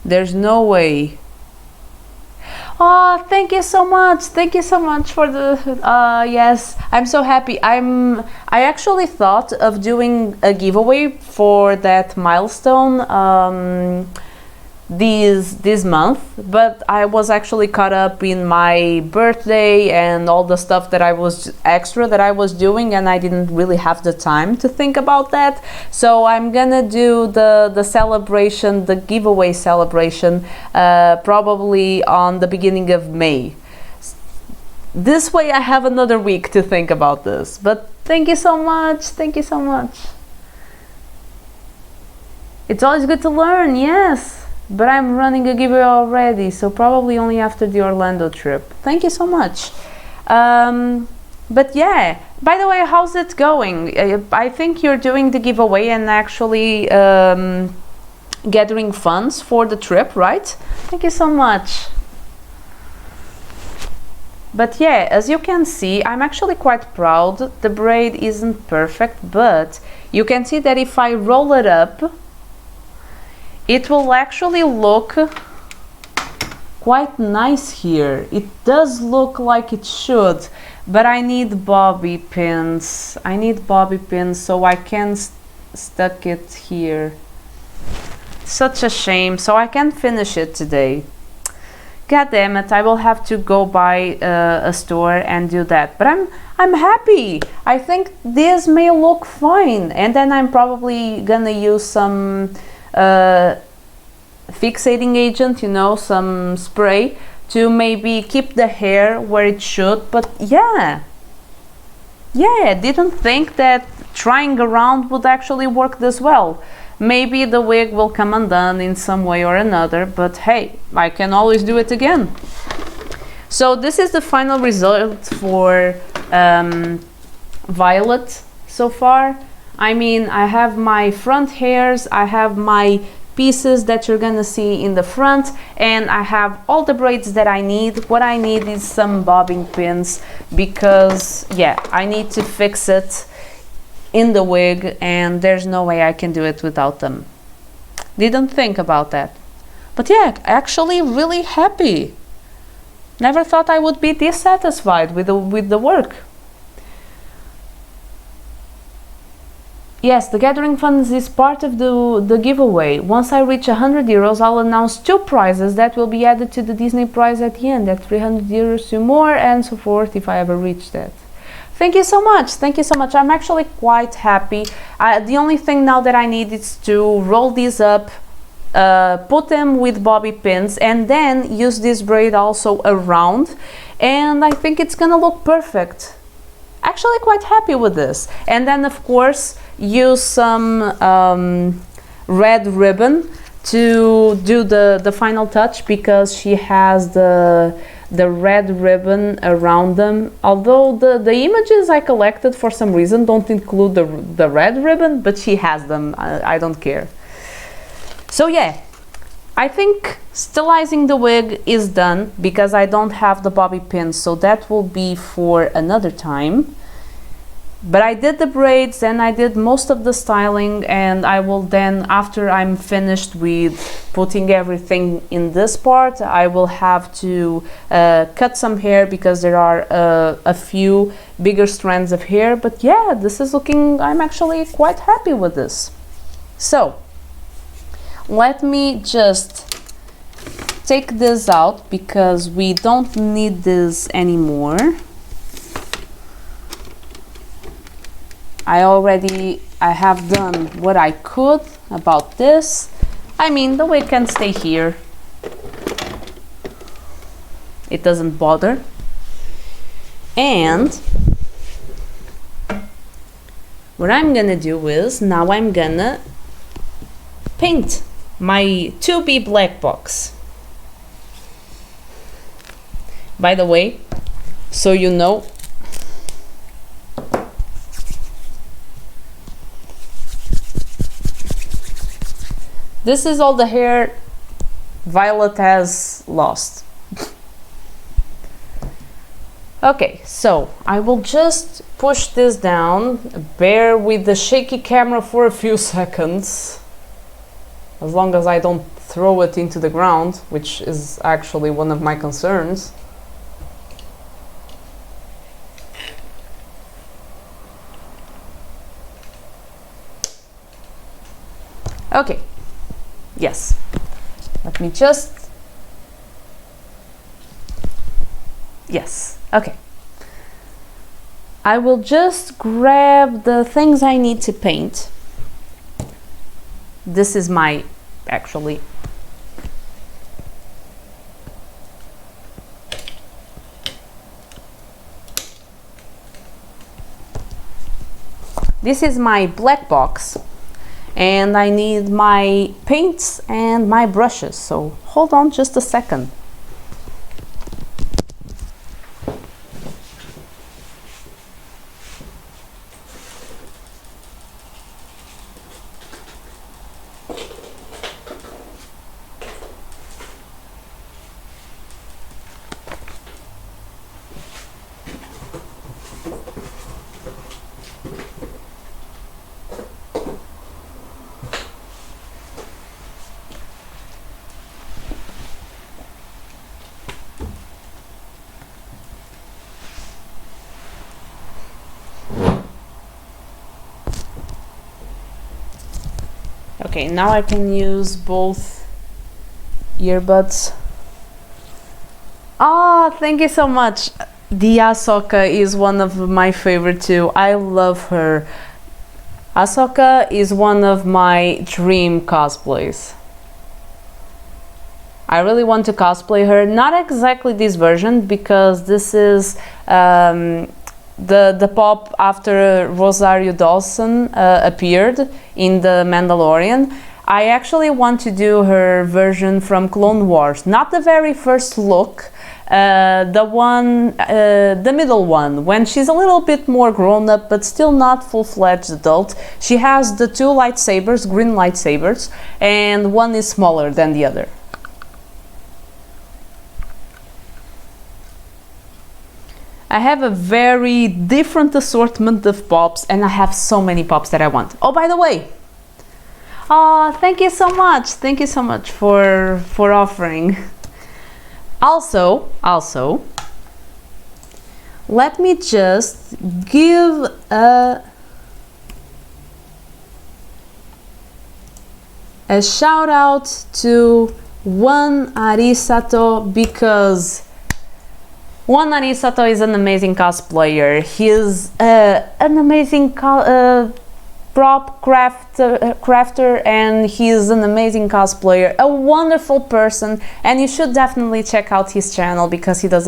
There's no way. Oh, thank you so much. Thank you so much for the yes, I'm so happy. I actually thought of doing a giveaway for that milestone this month, but I was actually caught up in my birthday and all the stuff that I was doing, and I didn't really have the time to think about that. So I'm gonna do the celebration, the giveaway celebration, probably on the beginning of May. This way I have another week to think about this. But thank you so much. Thank you so much. It's always good to learn, yes. But I'm running a giveaway already, so probably only after the Orlando trip. Thank you so much. But yeah, by the way, how's it going? I think you're doing the giveaway and actually gathering funds for the trip, right? Thank you so much. But yeah, as you can see, I'm actually quite proud. The braid isn't perfect, but you can see that if I roll it up, it will actually look quite nice here. It does look like it should, but I need bobby pins. I need bobby pins so I can stuck it here. Such a shame, so I can't finish it today. God damn it, I will have to go by a store and do that. But I'm happy. I think this may look fine, and then I'm probably gonna use some fixating agent, you know, some spray to maybe keep the hair where it should. But yeah, didn't think that trying around would actually work this well. Maybe the wig will come undone in some way or another, but hey, I can always do it again. So this is the final result for Violet so far. I mean, I have my front hairs, I have my pieces that you're gonna see in the front, and I have all the braids that I need. What I need is some bobbing pins, because yeah, I need to fix it in the wig and there's no way I can do it without them. Didn't think about that. But yeah, actually really happy. Never thought I would be dissatisfied with the work. Yes, the gathering funds is part of the giveaway. Once I reach 100 euros, I'll announce 2 prizes that will be added to the Disney prize at the end, at 300 euros to more, and so forth, if I ever reach that. Thank you so much. Thank you so much. I'm actually quite happy. The only thing now that I need is to roll these up, put them with bobby pins, and then use this braid also around, and I think it's gonna look perfect. Actually quite happy with this. And then of course use some red ribbon to do the final touch, because she has the red ribbon around them. Although the images I collected for some reason don't include the red ribbon, but she has them. I don't care. So yeah, I think stylizing the wig is done, because I don't have the bobby pins, so that will be for another time. But I did the braids and I did most of the styling, and I will then, after I'm finished with putting everything in this part, I will have to cut some hair, because there are a few bigger strands of hair. But yeah, this is looking, I'm actually quite happy with this. So let me just take this out, because we don't need this anymore. I have done what I could about this. I mean, the wig can stay here. It doesn't bother. And what I'm gonna do is, now I'm gonna paint my 2B black box. By the way, so you know, this is all the hair Violet has lost. Okay, so I will just push this down, bear with the shaky camera for a few seconds, as long as I don't throw it into the ground, which is actually one of my concerns. Okay, yes, let me just, yes, okay. I will just grab the things I need to paint. This is my, actually, this is my black box. And I need my paints and my brushes, so hold on just a second. Okay, now I can use both earbuds. Oh, thank you so much. The Ahsoka is one of my favorite too. I love her. Ahsoka is one of my dream cosplays. I really want to cosplay her. Not exactly this version, because this is the pop after Rosario Dawson appeared in The Mandalorian. I actually want to do her version from Clone Wars, not the very first look, the middle one, when she's a little bit more grown up but still not full-fledged adult. She has the two lightsabers, green lightsabers, and one is smaller than the other. I have a very different assortment of pops, and I have so many pops that I want. Oh, by the way, thank you so much. Thank you so much for offering. Also, let me just give a shout out to Juan Arisato, because Juan Arisato is an amazing cosplayer. He's an amazing prop crafter, and he's an amazing cosplayer, a wonderful person, and you should definitely check out his channel because he does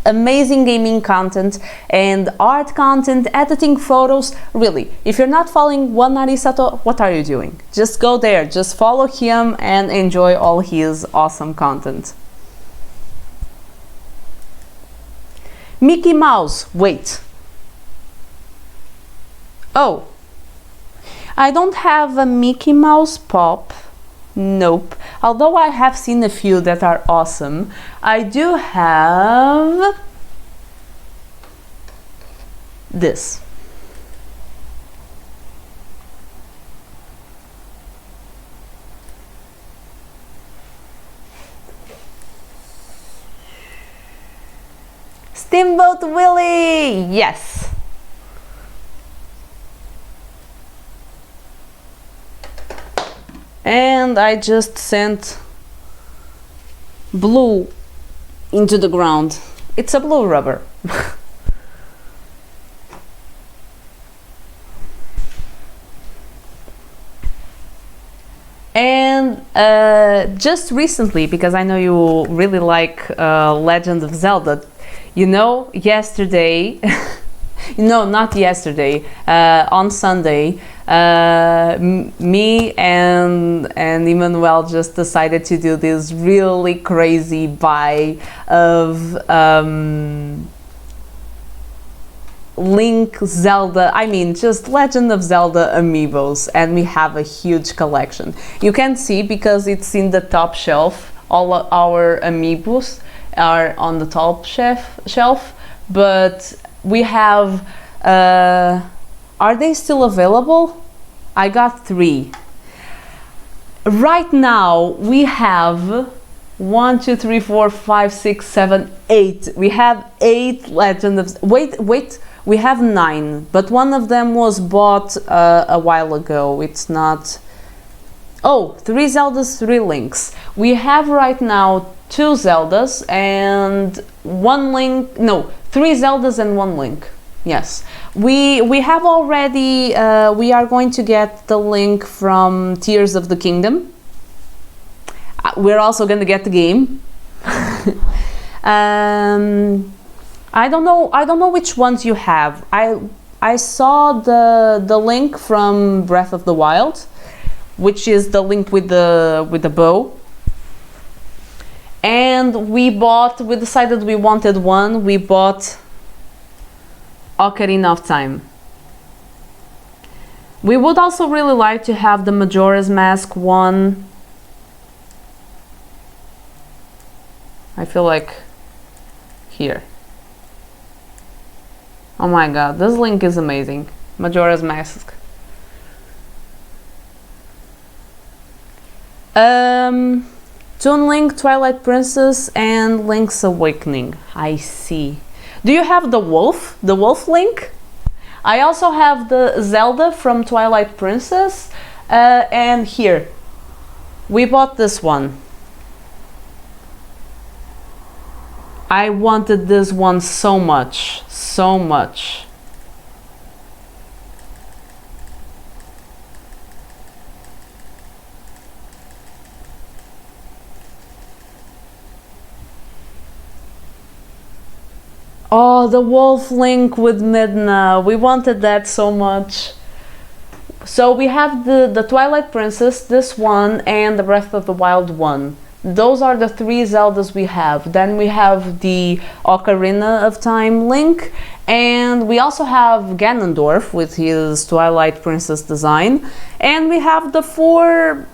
amazing gaming content and art content, editing photos. Really, if you're not following Juan Arisato, what are you doing? Just go there, just follow him and enjoy all his awesome content. Mickey Mouse, wait. Oh, I don't have a Mickey Mouse pop. Nope. Although I have seen a few that are awesome, I do have this. Steamboat Willie! Yes! And I just sent blue into the ground. It's a blue rubber. And just recently, because I know you really like Legend of Zelda, you know, yesterday, no, not yesterday, on Sunday, me and Emmanuel just decided to do this really crazy buy of Link, Zelda, I mean just Legend of Zelda amiibos, and we have a huge collection. You can see because it's in the top shelf all our amiibos are on the top shelf, but we have, are they still available? I got 3. Right now we have 1, 2, 3, 4, 5, 6, 7, 8. We have 8 Legend of... Wait, we have 9, but one of them was bought a while ago. It's not... Oh, 3 Zeldas, 3 Links. We have right now 2 Zeldas and 1 Link... No, 3 Zeldas and 1 Link. Yes. We have already... we are going to get the Link from Tears of the Kingdom. We're also going to get the game. I don't know which ones you have. I saw the Link from Breath of the Wild, which is the Link with the bow. And we decided we wanted one. We bought Ocarina of Time. We would also really like to have the Majora's Mask one. I feel like here. Oh my god, this Link is amazing. Majora's Mask. Toon Link, Twilight Princess, and Link's Awakening. I see. Do you have the wolf? The wolf Link? I also have the Zelda from Twilight Princess. And here. We bought this one. I wanted this one so much. So much. Oh, the wolf Link with Midna. We wanted that so much. So we have the Twilight Princess, this one, and the Breath of the Wild one. Those are the 3 Zeldas we have. Then we have the Ocarina of Time Link, and we also have Ganondorf with his Twilight Princess design. And we have the 4...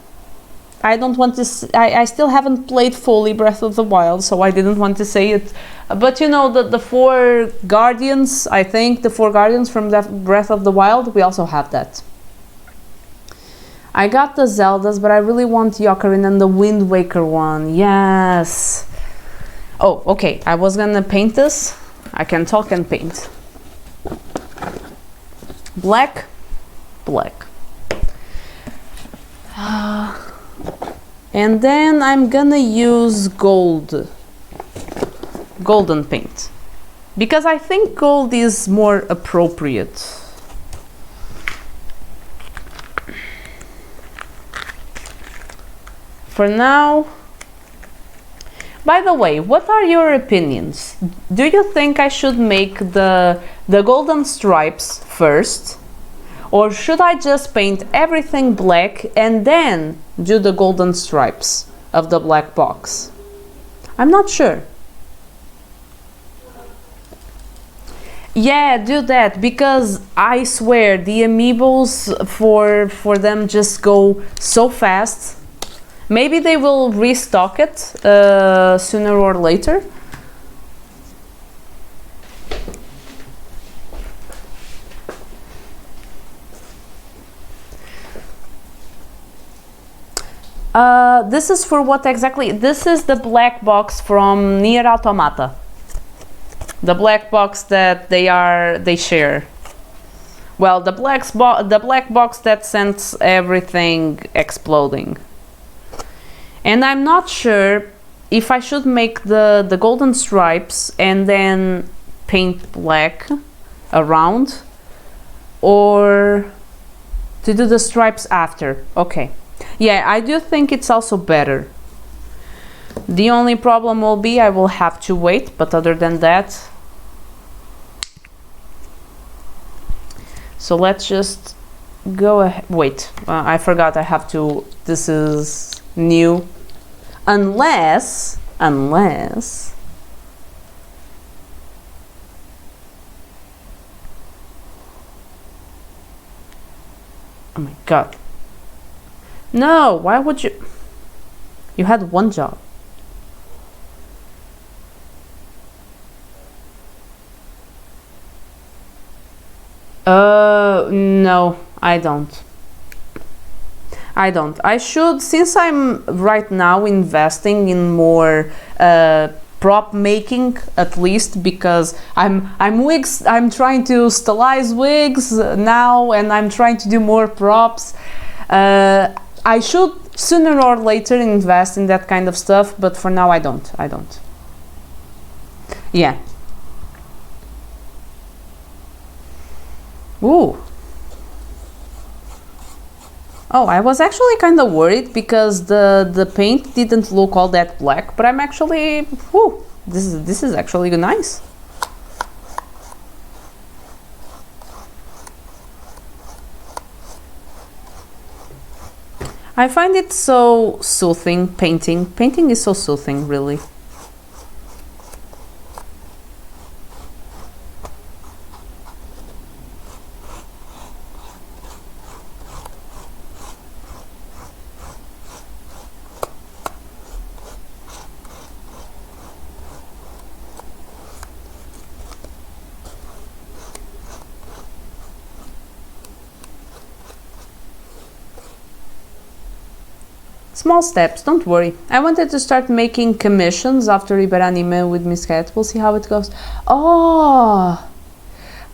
I still haven't played fully Breath of the Wild, so I didn't want to say it. But you know, the 4 Guardians, I think, the 4 Guardians from the Breath of the Wild, we also have that. I got the Zeldas, but I really want the Ocarina and the Wind Waker one. Yes. Oh, okay. I was gonna paint this. I can talk and paint. Black. Black. And then I'm gonna use gold. Golden paint. Because I think gold is more appropriate. For now. By the way, what are your opinions? Do you think I should make the golden stripes first? Or should I just paint everything black and then do the golden stripes of the black box? I'm not sure. Yeah, do that, because I swear the amiibos for them just go so fast. Maybe they will restock it sooner or later. This is for what exactly? This is the black box from Nier Automata. The black box that they share. Well, the black box that sends everything exploding. And I'm not sure if I should make the golden stripes and then paint black around, or to do the stripes after. Okay. Yeah, I do think it's also better. The only problem will be I will have to wait, but other than that... So let's just go ahead. Wait, I forgot I have to... This is new. Unless... Oh my god. No, why would you... You had one job. No, I don't. I don't. I should, since I'm right now investing in more prop making, at least, because I'm wigs. I'm trying to stylize wigs now, and I'm trying to do more props. I should sooner or later invest in that kind of stuff, but for now I don't. I don't. Yeah. Ooh. Oh, I was actually kind of worried because the paint didn't look all that black, but I'm actually, whew, this is actually nice. I find it so soothing, painting. Painting is so soothing, really. Small steps, don't worry. I wanted to start making commissions after Iberanime with Miss Cat. We'll see how it goes. Oh,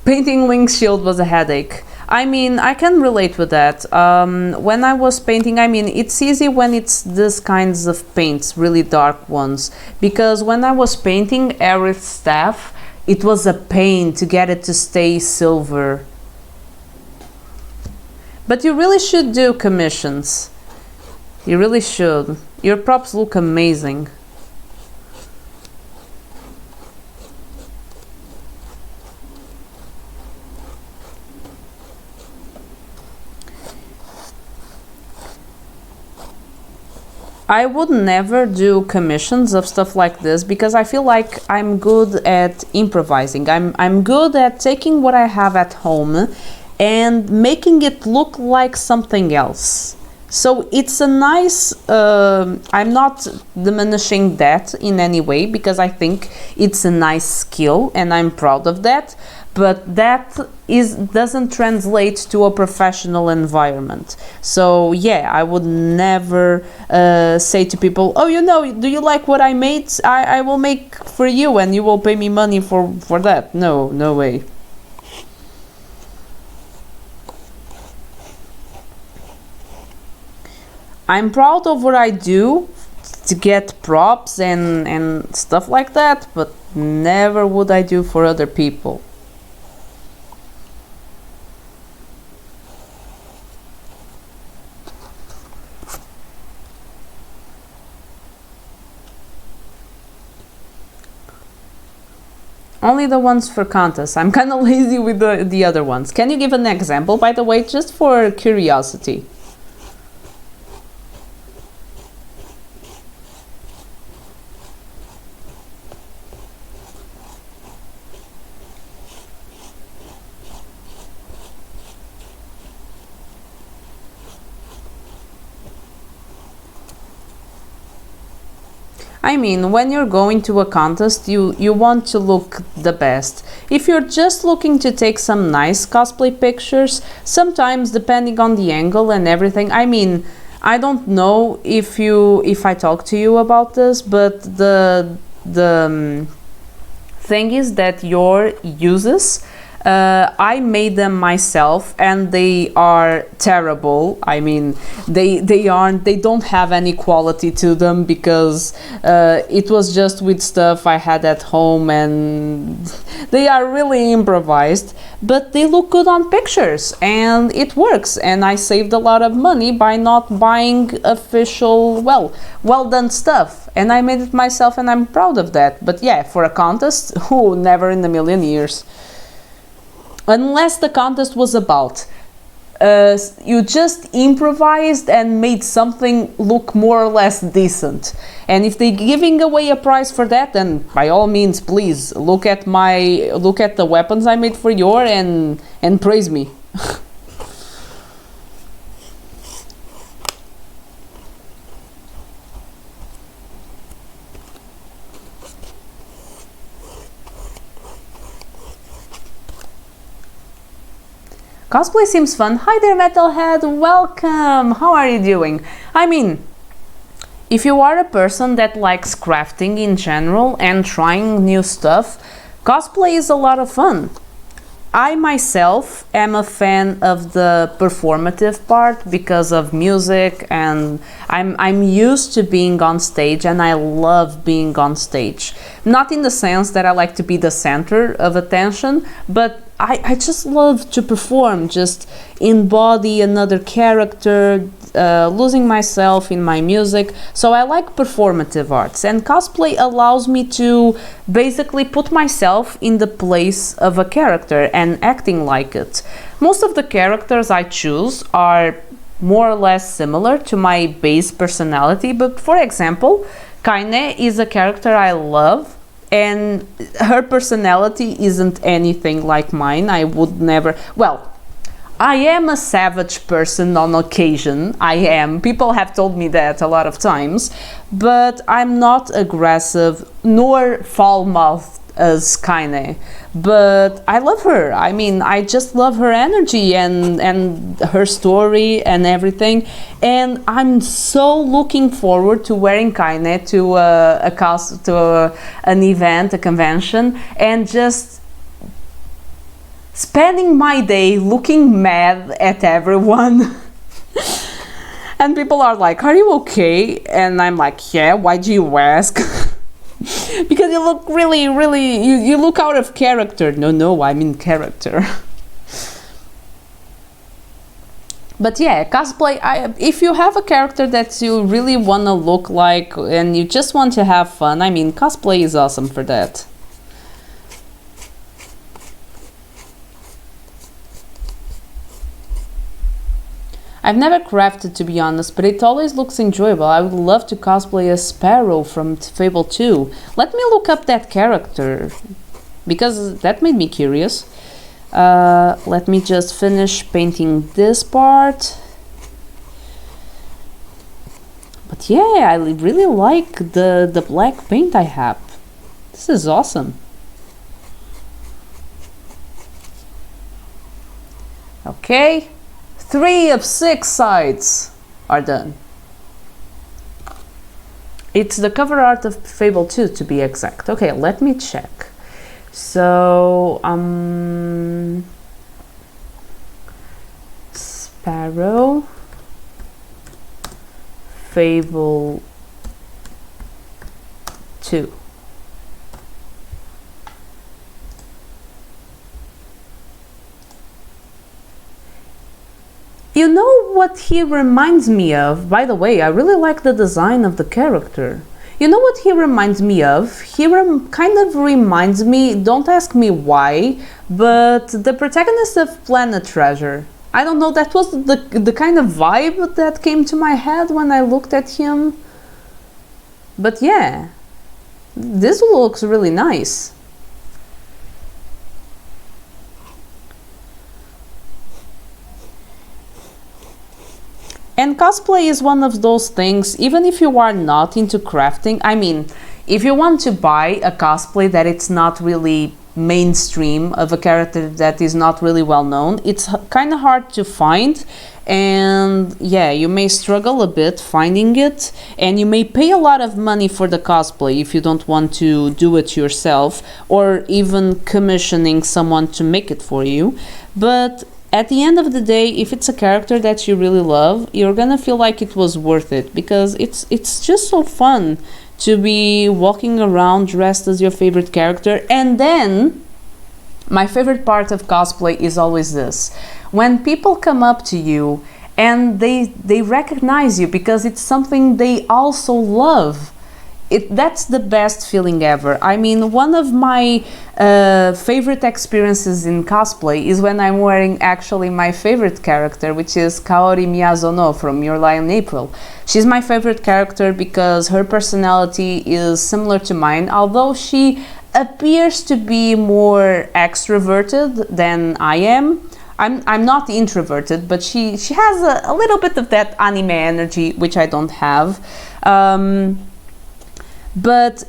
painting windshield was a headache. I mean, I can relate with that. When I was painting, I mean, it's easy when it's these kinds of paints, really dark ones. Because when I was painting Aerith staff, it was a pain to get it to stay silver. But you really should do commissions. You really should. Your props look amazing. I would never do commissions of stuff like this because I feel like I'm good at improvising. I'm good at taking what I have at home and making it look like something else. So it's a nice, I'm not diminishing that in any way because I think it's a nice skill and I'm proud of that, but that doesn't translate to a professional environment. So yeah, I would never say to people, oh, you know, do you like what I made? I will make for you and you will pay me money for that. No, no way. I'm proud of what I do to get props and stuff like that, but never would I do for other people. Only the ones for contests. I'm kind of lazy with the other ones. Can you give an example, by the way, just for curiosity? I mean, when you're going to a contest, you want to look the best. If you're just looking to take some nice cosplay pictures, sometimes depending on the angle and everything, I mean, I don't know if I talk to you about this, but the thing is that your uses, I made them myself and they are terrible. I mean, they don't have any quality to them because it was just with stuff I had at home and they are really improvised, but they look good on pictures and it works, and I saved a lot of money by not buying official, well done stuff, and I made it myself and I'm proud of that. But yeah, for a contest, never in a million years. Unless the contest was about you just improvised and made something look more or less decent, and if they're giving away a prize for that, then by all means, please look at the weapons I made for your and praise me. Cosplay seems fun. Hi there, Metalhead. Welcome. How are you doing? I mean, if you are a person that likes crafting in general and trying new stuff, cosplay is a lot of fun. I myself am a fan of the performative part because of music, and I'm used to being on stage, and I love being on stage. Not in the sense that I like to be the center of attention, but I just love to perform, just embody another character, losing myself in my music. So I like performative arts, and cosplay allows me to basically put myself in the place of a character and acting like it. Most of the characters I choose are more or less similar to my base personality, but for example, Kaine is a character I love, and her personality isn't anything like mine. I would never... Well, I am a savage person on occasion. I am. People have told me that a lot of times. But I'm not aggressive nor foul-mouthed as Kaine. But I love her. I mean, I just love her energy and her story and everything. And I'm so looking forward to wearing Kaine to an event, a convention, and just spending my day looking mad at everyone. And people are like, are you okay? And I'm like, yeah, why do you ask? Because you look really, you look out of character. No, I'm in character. But yeah, cosplay, if you have a character that you really want to look like and you just want to have fun, I mean, cosplay is awesome for that. I've never crafted, to be honest, but it always looks enjoyable. I would love to cosplay as Sparrow from Fable 2. Let me look up that character, because that made me curious. Let me just finish painting this part. But yeah, I really like the black paint I have. This is awesome. Okay. 3 of 6 sides are done. It's the cover art of Fable 2 to be exact. Okay, let me check. So, Sparrow, Fable 2. You know what he reminds me of? By the way, I really like the design of the character. You know what he reminds me of? He kind of reminds me, don't ask me why, but the protagonist of Planet Treasure. I don't know, that was the kind of vibe that came to my head when I looked at him. But yeah, this looks really nice. And cosplay is one of those things, even if you are not into crafting, I mean, if you want to buy a cosplay that it's not really mainstream, of a character that is not really well known, it's kind of hard to find, and yeah, you may struggle a bit finding it, and you may pay a lot of money for the cosplay if you don't want to do it yourself, or even commissioning someone to make it for you. But at the end of the day, if it's a character that you really love, you're gonna feel like it was worth it, because it's just so fun to be walking around dressed as your favorite character. And then, my favorite part of cosplay is always this. When people come up to you and they recognize you because it's something they also love. That's the best feeling ever. I mean, one of my favorite experiences in cosplay is when I'm wearing actually my favorite character, which is Kaori Miyazono from Your Lie in April. She's my favorite character because her personality is similar to mine, although she appears to be more extroverted than I am. I'm not introverted, but she has a little bit of that anime energy, which I don't have. But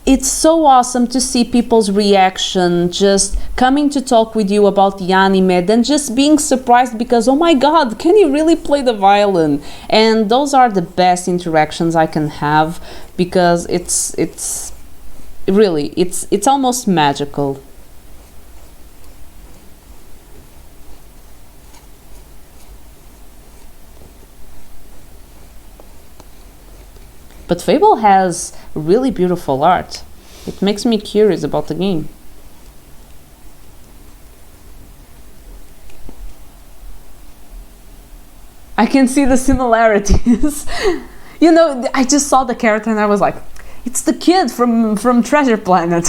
it's so awesome to see people's reaction, just coming to talk with you about the anime, then just being surprised because, oh my god, can you really play the violin? And those are the best interactions I can have, because it's really, it's almost magical. But Fable has really beautiful art. It makes me curious about the game. I can see the similarities. You know, I just saw the character and I was like, it's the kid from Treasure Planet.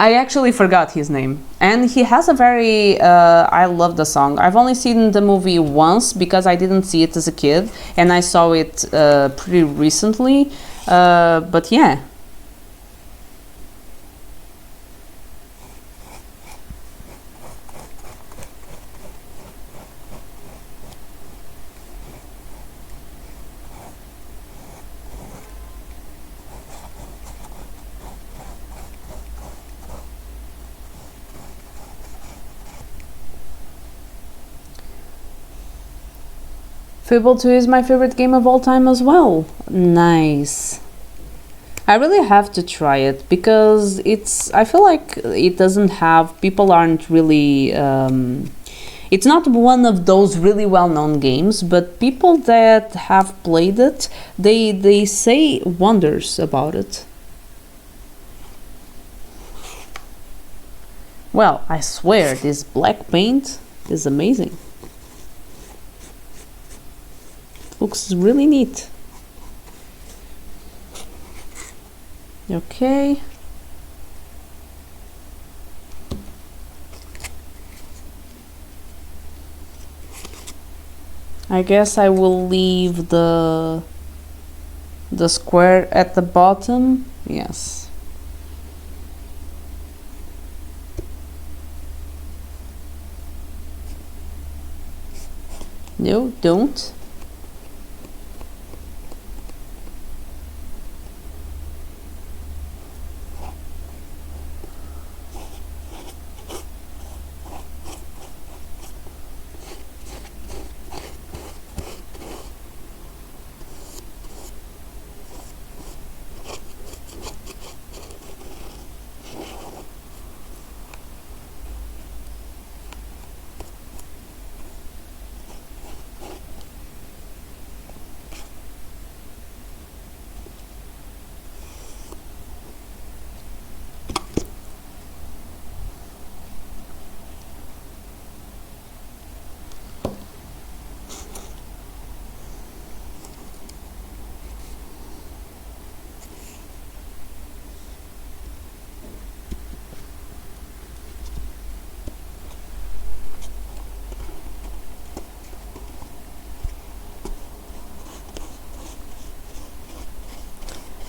I actually forgot his name. And he has a very... I love the song. I've only seen the movie once because I didn't see it as a kid. And I saw it pretty recently. But yeah. Fable 2 is my favorite game of all time as well. Nice. I really have to try it because I feel like it doesn't have, people aren't really, it's not one of those really well-known games, but people that have played it, they say wonders about it. Well, I swear this black paint is amazing. Looks really neat. Okay. I guess I will leave the square at the bottom. Yes. No, don't.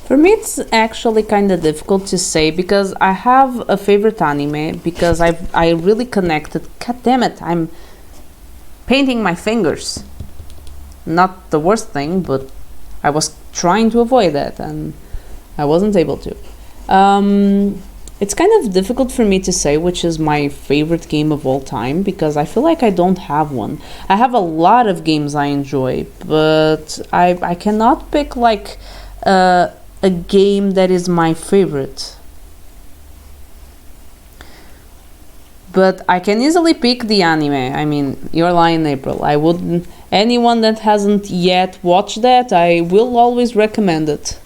For me, it's actually kind of difficult to say because I have a favorite anime because I really connected. God damn it, I'm painting my fingers. Not the worst thing, but I was trying to avoid that and I wasn't able to. It's kind of difficult for me to say which is my favorite game of all time because I feel like I don't have one. I have a lot of games I enjoy, but I cannot pick like a game that is my favorite. But I can easily pick the anime. I mean, Your Lie in April. I wouldn't... Anyone that hasn't yet watched that, I will always recommend it.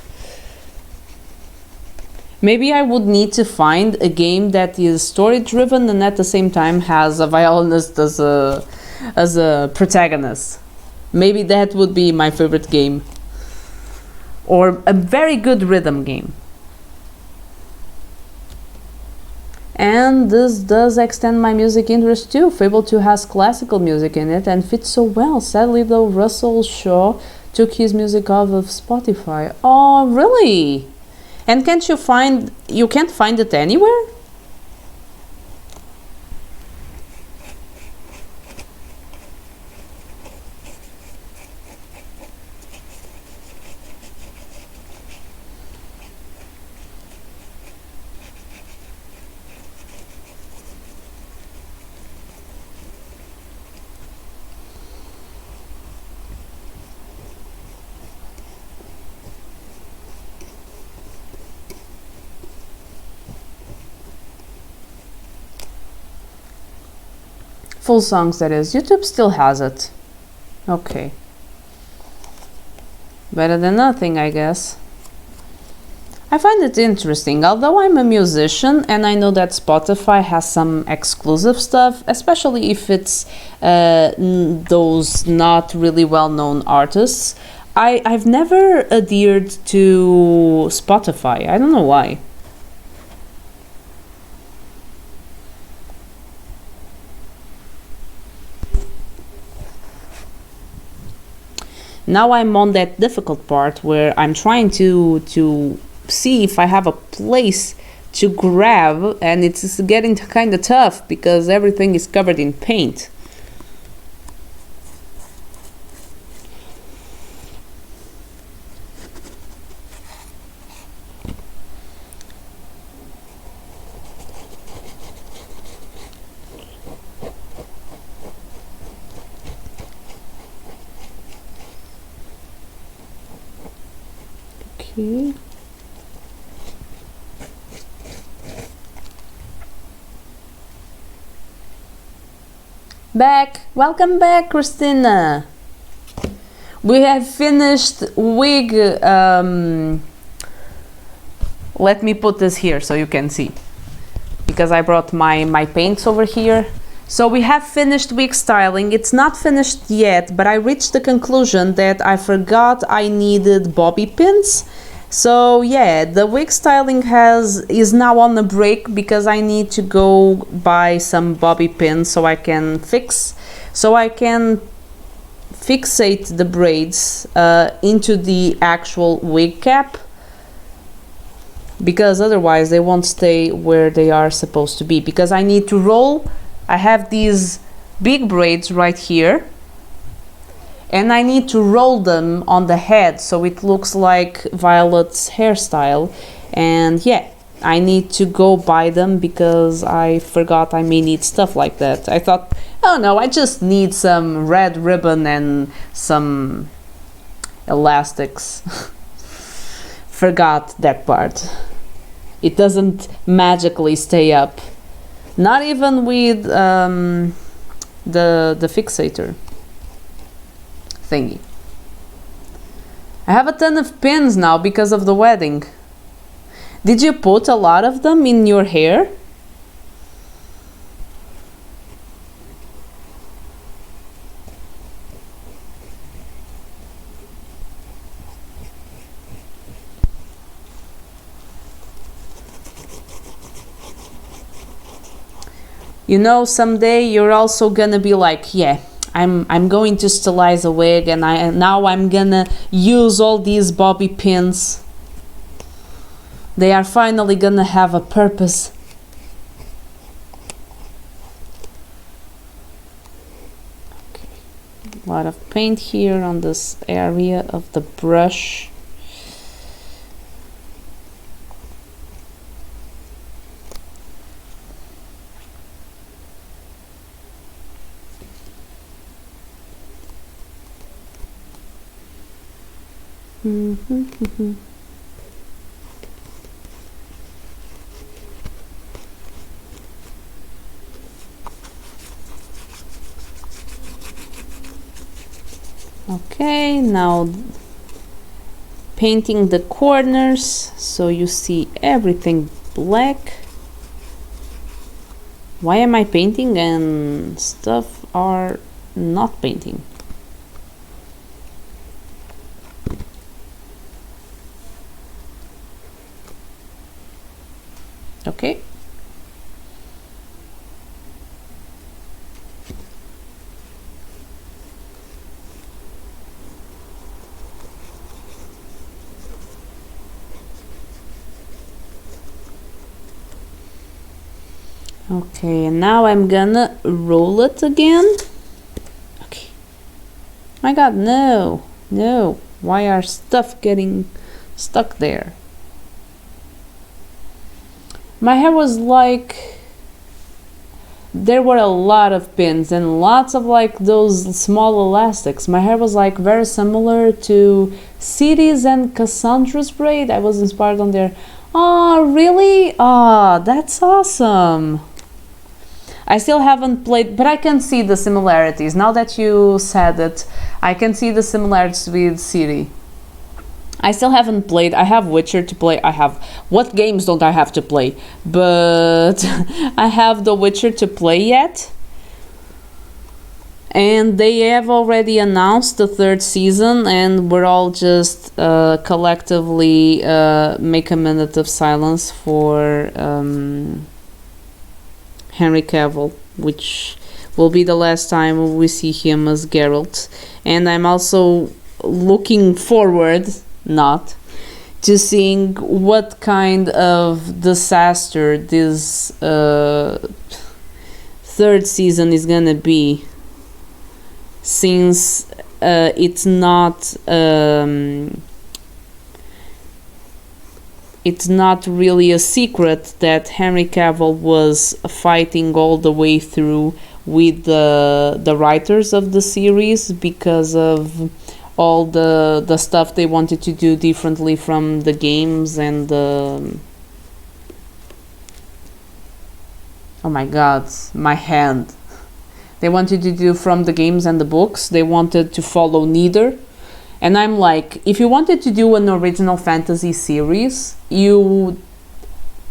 Maybe I would need to find a game that is story-driven and at the same time has a violinist as a protagonist. Maybe that would be my favorite game. Or a very good rhythm game. And this does extend my music interest too. Fable 2 has classical music in it and fits so well. Sadly though, Russell Shaw took his music off of Spotify. Oh, really? And you can't find it anywhere? Full songs, that is. YouTube still has it. Okay. Better than nothing, I guess. I find it interesting, although I'm a musician and I know that Spotify has some exclusive stuff, especially if it's those not really well-known artists. I've never adhered to Spotify. I don't know why. Now I'm on that difficult part where I'm trying to see if I have a place to grab, and it's getting kind of tough because everything is covered in paint. Okay. Welcome back, Christina. We have finished wig. Let me put this here so you can see, because I brought my paints over here. So we have finished wig styling. It's not finished yet, but I reached the conclusion that I forgot I needed bobby pins. So yeah, the wig styling is now on a break because I need to go buy some bobby pins so I can fixate the braids into the actual wig cap, because otherwise they won't stay where they are supposed to be, because I need to roll. I have these big braids right here and I need to roll them on the head so it looks like Violet's hairstyle. And yeah, I need to go buy them because I forgot I may need stuff like that. I thought, oh no, I just need some red ribbon and some elastics. Forgot that part. It doesn't magically stay up. Not even with the fixator thingy. I have a ton of pins now because of the wedding. Did you put a lot of them in your hair? You know, someday you're also gonna be like, yeah, I'm going to stylize a wig, and now I'm gonna use all these bobby pins. They are finally gonna have a purpose. Okay. A lot of paint here on this area of the brush. Okay, now painting the corners so you see everything black. Why am I painting and stuff are not painting? Okay. Okay, and now I'm gonna roll it again. Okay. My God, no, no. Why are stuff getting stuck there? My hair was like, there were a lot of pins and lots of like those small elastics. My hair was like very similar to City's and Cassandra's braid. I was inspired on their. Oh, really? Oh, that's awesome. I still haven't played, but I can see the similarities. Now that you said it, I can see the similarities with City. I still haven't played. I have Witcher to play. I have... What games don't I have to play? But I have The Witcher to play yet. And they have already announced the 3rd season, and we're all just collectively make a minute of silence for Henry Cavill, which will be the last time we see him as Geralt. And I'm also looking forward, not, to seeing what kind of disaster this 3rd season is gonna be, since it's not really a secret that Henry Cavill was fighting all the way through with the writers of the series because of all the stuff they wanted to do differently from the games and the... Oh my god, my hand. They wanted to do from the games and the books. They wanted to follow neither. And I'm like, if you wanted to do an original fantasy series, you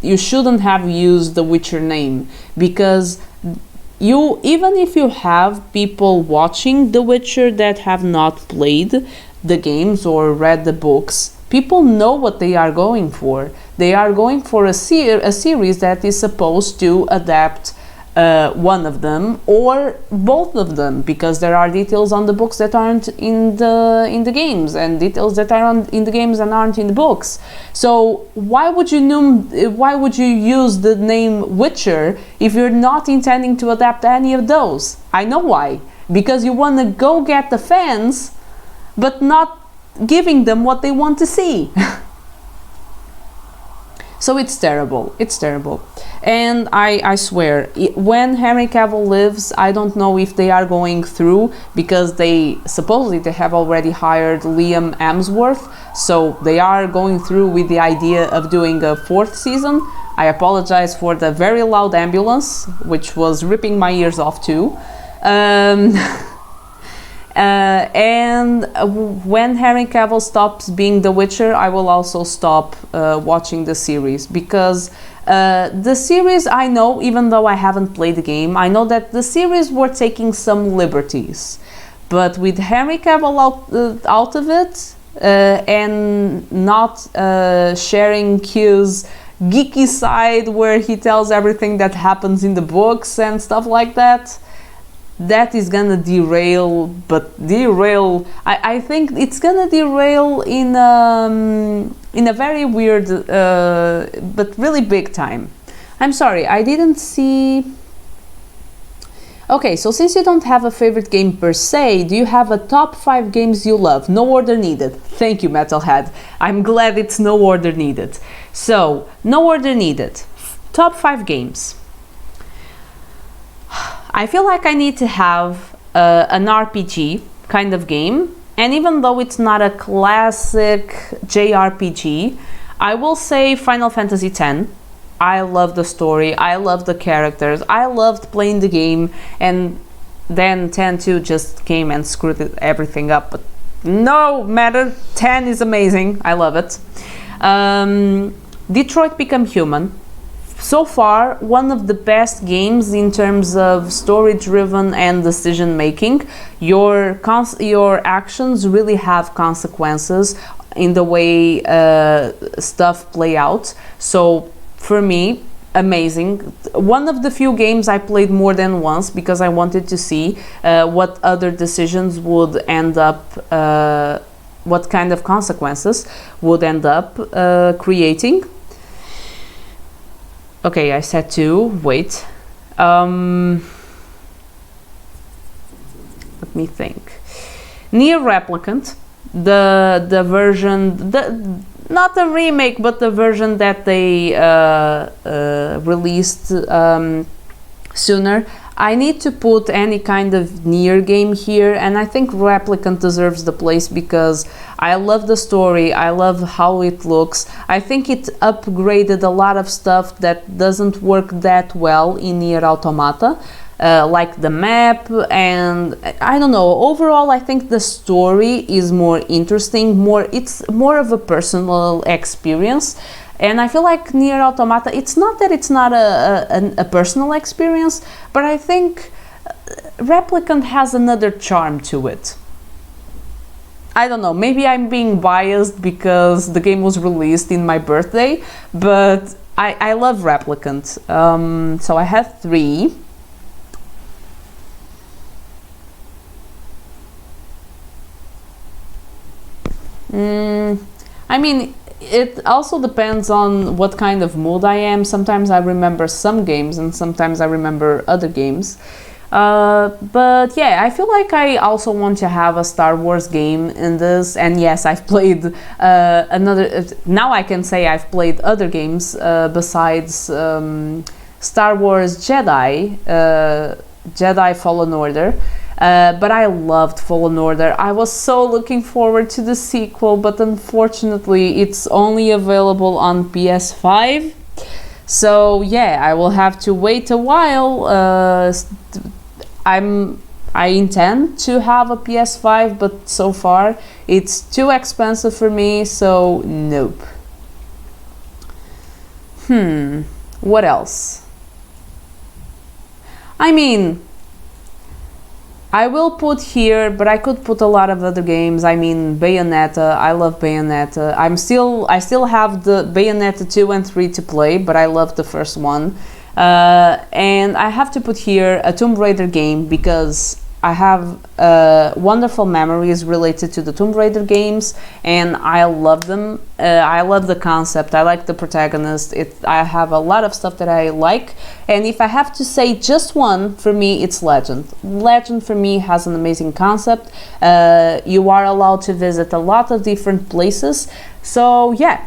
shouldn't have used the Witcher name, because you, even if you have people watching The Witcher that have not played the games or read the books, people know what they are going for. They are going for a series that is supposed to adapt one of them or both of them, because there are details on the books that aren't in the games, and details that are in the games and aren't in the books. So why would you use the name Witcher if you're not intending to adapt any of those? I know why. Because you want to go get the fans, but not giving them what they want to see. So it's terrible. It's terrible. And I swear, when Henry Cavill lives, I don't know if they are going through, because they have already hired Liam Hemsworth, so they are going through with the idea of doing a 4th season. I apologize for the very loud ambulance, which was ripping my ears off too. And when Henry Cavill stops being The Witcher, I will also stop watching the series, because the series, I know, even though I haven't played the game, I know that the series were taking some liberties, but with Henry Cavill out of it, and not sharing his geeky side where he tells everything that happens in the books and stuff like that, that is gonna derail, I think it's gonna derail in a very weird but really big time. I'm sorry, I didn't see... Okay, so since you don't have a favorite game per se, do you have a top 5 games you love? No order needed. Thank you, Metalhead. I'm glad it's no order needed. So, no order needed. Top 5 games. I feel like I need to have an RPG kind of game, and even though it's not a classic JRPG, I will say Final Fantasy X. I love the story, I love the characters, I loved playing the game, and then 10-2 just came and screwed everything up, but no matter, 10 is amazing, I love it. Detroit Become Human. So far, one of the best games in terms of story-driven and decision-making. Your actions really have consequences in the way stuff play out. So, for me, amazing. One of the few games I played more than once because I wanted to see what other decisions would end up, what kind of consequences would end up creating. Okay, I said 2. Wait. Let me think. Nier Replicant, the version, not the remake, but the version that they released sooner. I need to put any kind of Nier game here, and I think Replicant deserves the place because I love the story, I love how it looks. I think it upgraded a lot of stuff that doesn't work that well in Nier Automata. Like the map, and I don't know, overall I think the story is more interesting, it's more of a personal experience. And I feel like Nier Automata, it's not that it's not a personal experience, but I think Replicant has another charm to it. I don't know, maybe I'm being biased because the game was released in my birthday, but I love Replicant. So I have 3. I mean, it also depends on what kind of mood I am. Sometimes I remember some games and sometimes I remember other games. But yeah, I feel like I also want to have a Star Wars game in this. And yes, I've played now I can say I've played other games besides Star Wars Jedi, Jedi Fallen Order. But I loved Fallen Order. I was so looking forward to the sequel, but unfortunately it's only available on PS5. So yeah, I will have to wait a while. I intend to have a PS5, but so far it's too expensive for me, so nope. What else? I mean, I will put here, but I could put a lot of other games. I mean, Bayonetta, I love Bayonetta. I still have the Bayonetta 2 and 3 to play, but I love the first one. And I have to put here a Tomb Raider game because I have wonderful memories related to the Tomb Raider games, and I love them. I love the concept. I like the protagonist. I have a lot of stuff that I like, and if I have to say just one, for me, it's Legend. Legend for me has an amazing concept. You are allowed to visit a lot of different places. So yeah.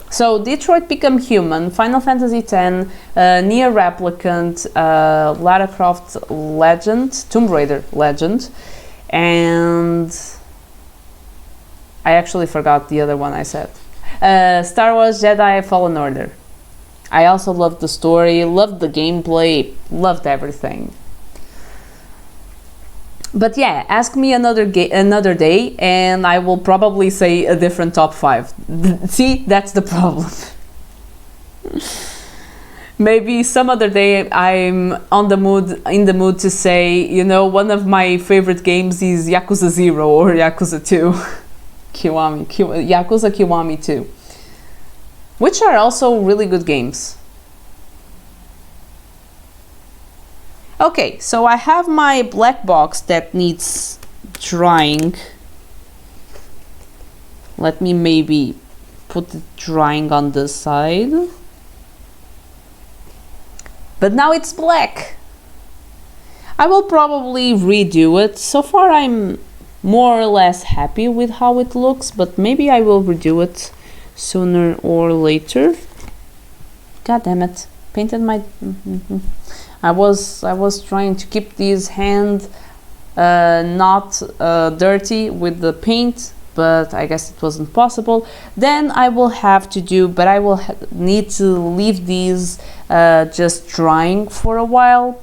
So Detroit Become Human, Final Fantasy X, Nier Replicant, Lara Croft Legend, Tomb Raider Legend, and I actually forgot the other one I said. Star Wars Jedi Fallen Order. I also loved the story, loved the gameplay, loved everything. But yeah, ask me another day and I will probably say a different top 5. See, that's the problem. Maybe some other day I'm in the mood to say, you know, one of my favorite games is Yakuza 0 or Yakuza 2. Yakuza Kiwami 2. Which are also really good games. Okay, so I have my black box that needs drying. Let me maybe put the drying on this side. But now it's black. I will probably redo it. So far I'm more or less happy with how it looks, but maybe I will redo it sooner or later. God damn it. Painted my... I was trying to keep this hand not dirty with the paint, but I guess it wasn't possible. Then I will have to do, but I will need to leave these just drying for a while.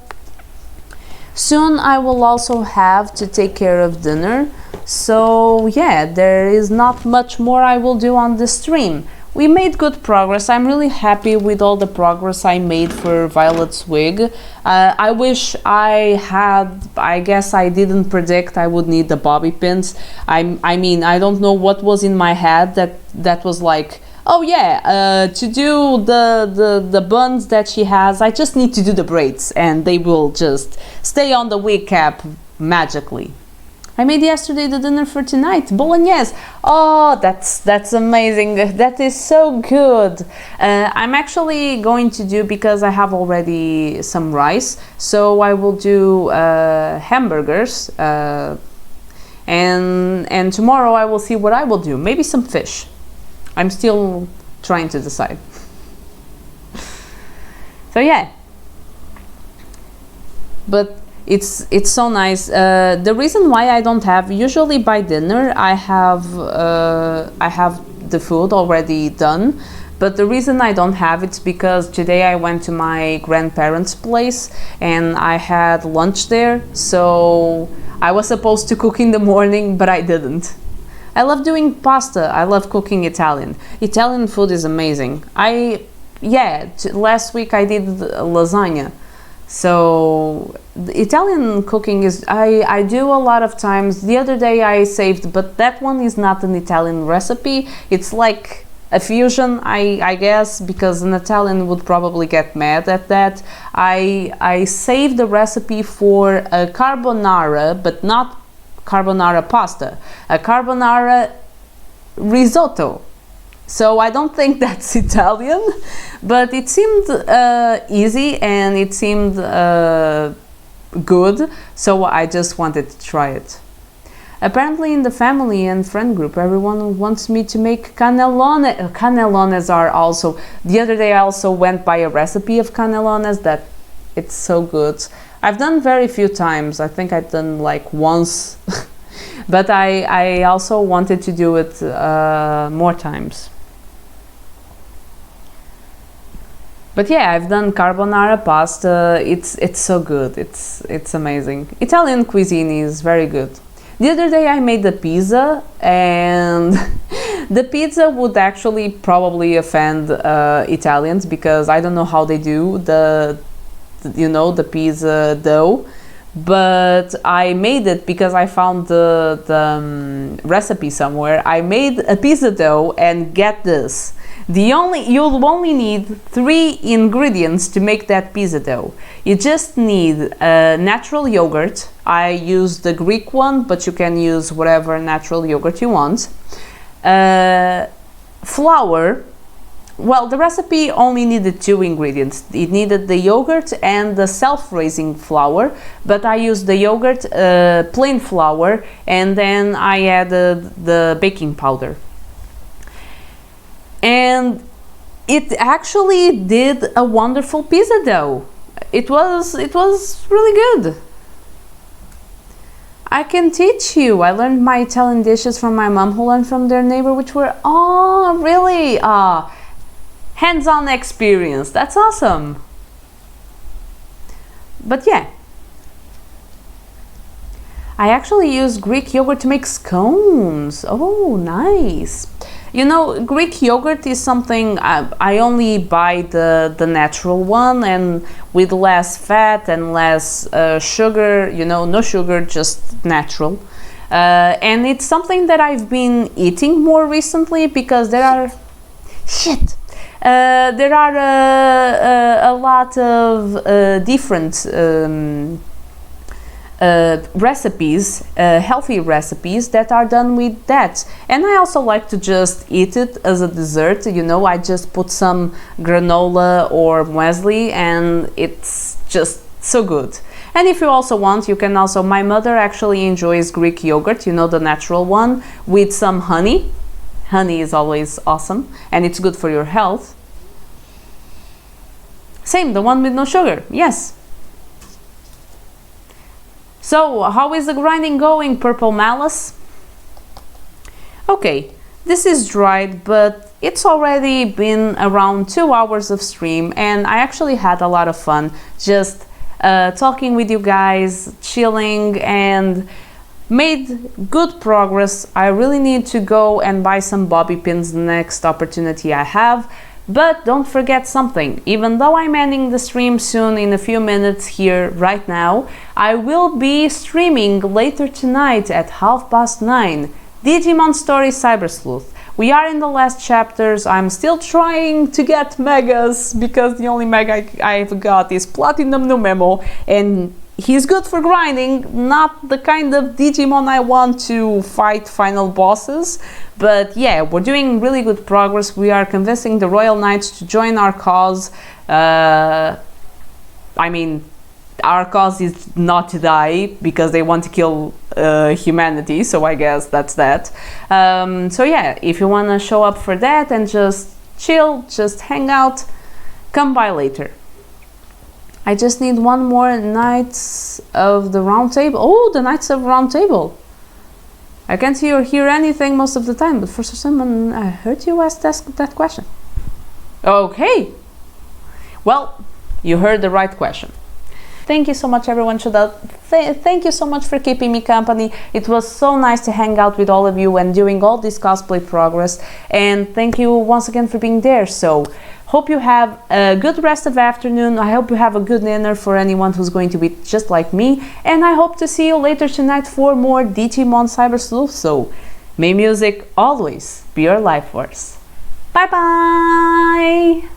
Soon I will also have to take care of dinner. So yeah, there is not much more I will do on this stream. We made good progress. I'm really happy with all the progress I made for Violet's wig. I wish I had, I guess I didn't predict I would need the bobby pins. I mean, I don't know what was in my head that was like, oh yeah, to do the buns that she has, I just need to do the braids and they will just stay on the wig cap magically. I made yesterday the dinner for tonight, bolognese. Oh, that's amazing. That is so good. I'm actually going to do, because I have already some rice, so I will do hamburgers. And tomorrow I will see what I will do. Maybe some fish. I'm still trying to decide. So yeah. but it's so nice. The reason why I don't have, usually by dinner I have the food already done, but the reason I don't have it's because today I went to my grandparents' place and I had lunch there, so I was supposed to cook in the morning, but I didn't. I love doing pasta. I love cooking Italian. Italian food is amazing. Last week I did lasagna. So the Italian cooking is, I do a lot of times. The other day I saved, but that one is not an Italian recipe. It's like a fusion, I guess, because an Italian would probably get mad at that. I saved the recipe for a carbonara, but not carbonara pasta, a carbonara risotto. So I don't think that's Italian, but it seemed easy and it seemed good, so I just wanted to try it. Apparently in the family and friend group, everyone wants me to make cannellone. Cannellones are also, the other day I also went by a recipe of cannellones that it's so good. I've done very few times, I think I've done like once, but I also wanted to do it more times. But yeah, I've done carbonara pasta. It's so good. It's amazing. Italian cuisine is very good. The other day I made the pizza, and the pizza would actually probably offend Italians, because I don't know how they do the pizza dough. But I made it because I found the recipe somewhere. I made a pizza dough, and get this. You'll only need 3 ingredients to make that pizza dough. You just need natural yogurt. I use the Greek one, but you can use whatever natural yogurt you want. Flour. Well, the recipe only needed 2 ingredients. It needed the yogurt and the self-raising flour, but I used the yogurt, plain flour, and then I added the baking powder. And it actually did a wonderful pizza dough. It was really good. I can teach you. I learned my Italian dishes from my mom, who learned from their neighbor, which were, really hands-on experience. That's awesome. But yeah, I actually use Greek yogurt to make scones. Oh, nice. You know, Greek yogurt is something I only buy the natural one, and with less fat and less sugar, no sugar, just natural. And it's something that I've been eating more recently, because there are a lot of different recipes, healthy recipes that are done with that. And I also like to just eat it as a dessert. I just put some granola or muesli, and it's just so good. And if you also want, you can also, my mother actually enjoys Greek yogurt, the natural one, with some honey. Honey is always awesome, and it's good for your health. Same, the one with no sugar, yes. So, how is the grinding going, Purple Malice? Okay, this is dried, but it's already been around 2 hours of stream, and I actually had a lot of fun just talking with you guys, chilling, and made good progress. I really need to go and buy some bobby pins the next opportunity I have. But don't forget something, even though I'm ending the stream soon in a few minutes here right now, I will be streaming later tonight at 9:30, Digimon Story Cyber Sleuth. We are in the last chapters. I'm still trying to get megas, because the only mega I've got is Platinum Numemo, and he's good for grinding, not the kind of Digimon I want to fight final bosses. But yeah, we're doing really good progress. We are convincing the Royal Knights to join our cause. Our cause is not to die, because they want to kill humanity, so I guess that's that. So yeah, if you want to show up for that and just chill, just hang out, come by later. I just need one more Knights of the Round Table. Oh, the Knights of the Round Table. I can't see or hear anything most of the time, but for some reason I heard you ask that question. Okay. Well, you heard the right question. Thank you so much, everyone. Thank you so much for keeping me company. It was so nice to hang out with all of you and doing all this cosplay progress. And thank you once again for being there. So, hope you have a good rest of the afternoon. I hope you have a good dinner for anyone who's going to be just like me. And I hope to see you later tonight for more Digimon Cyber Sleuth. So, may music always be your life force. Bye bye!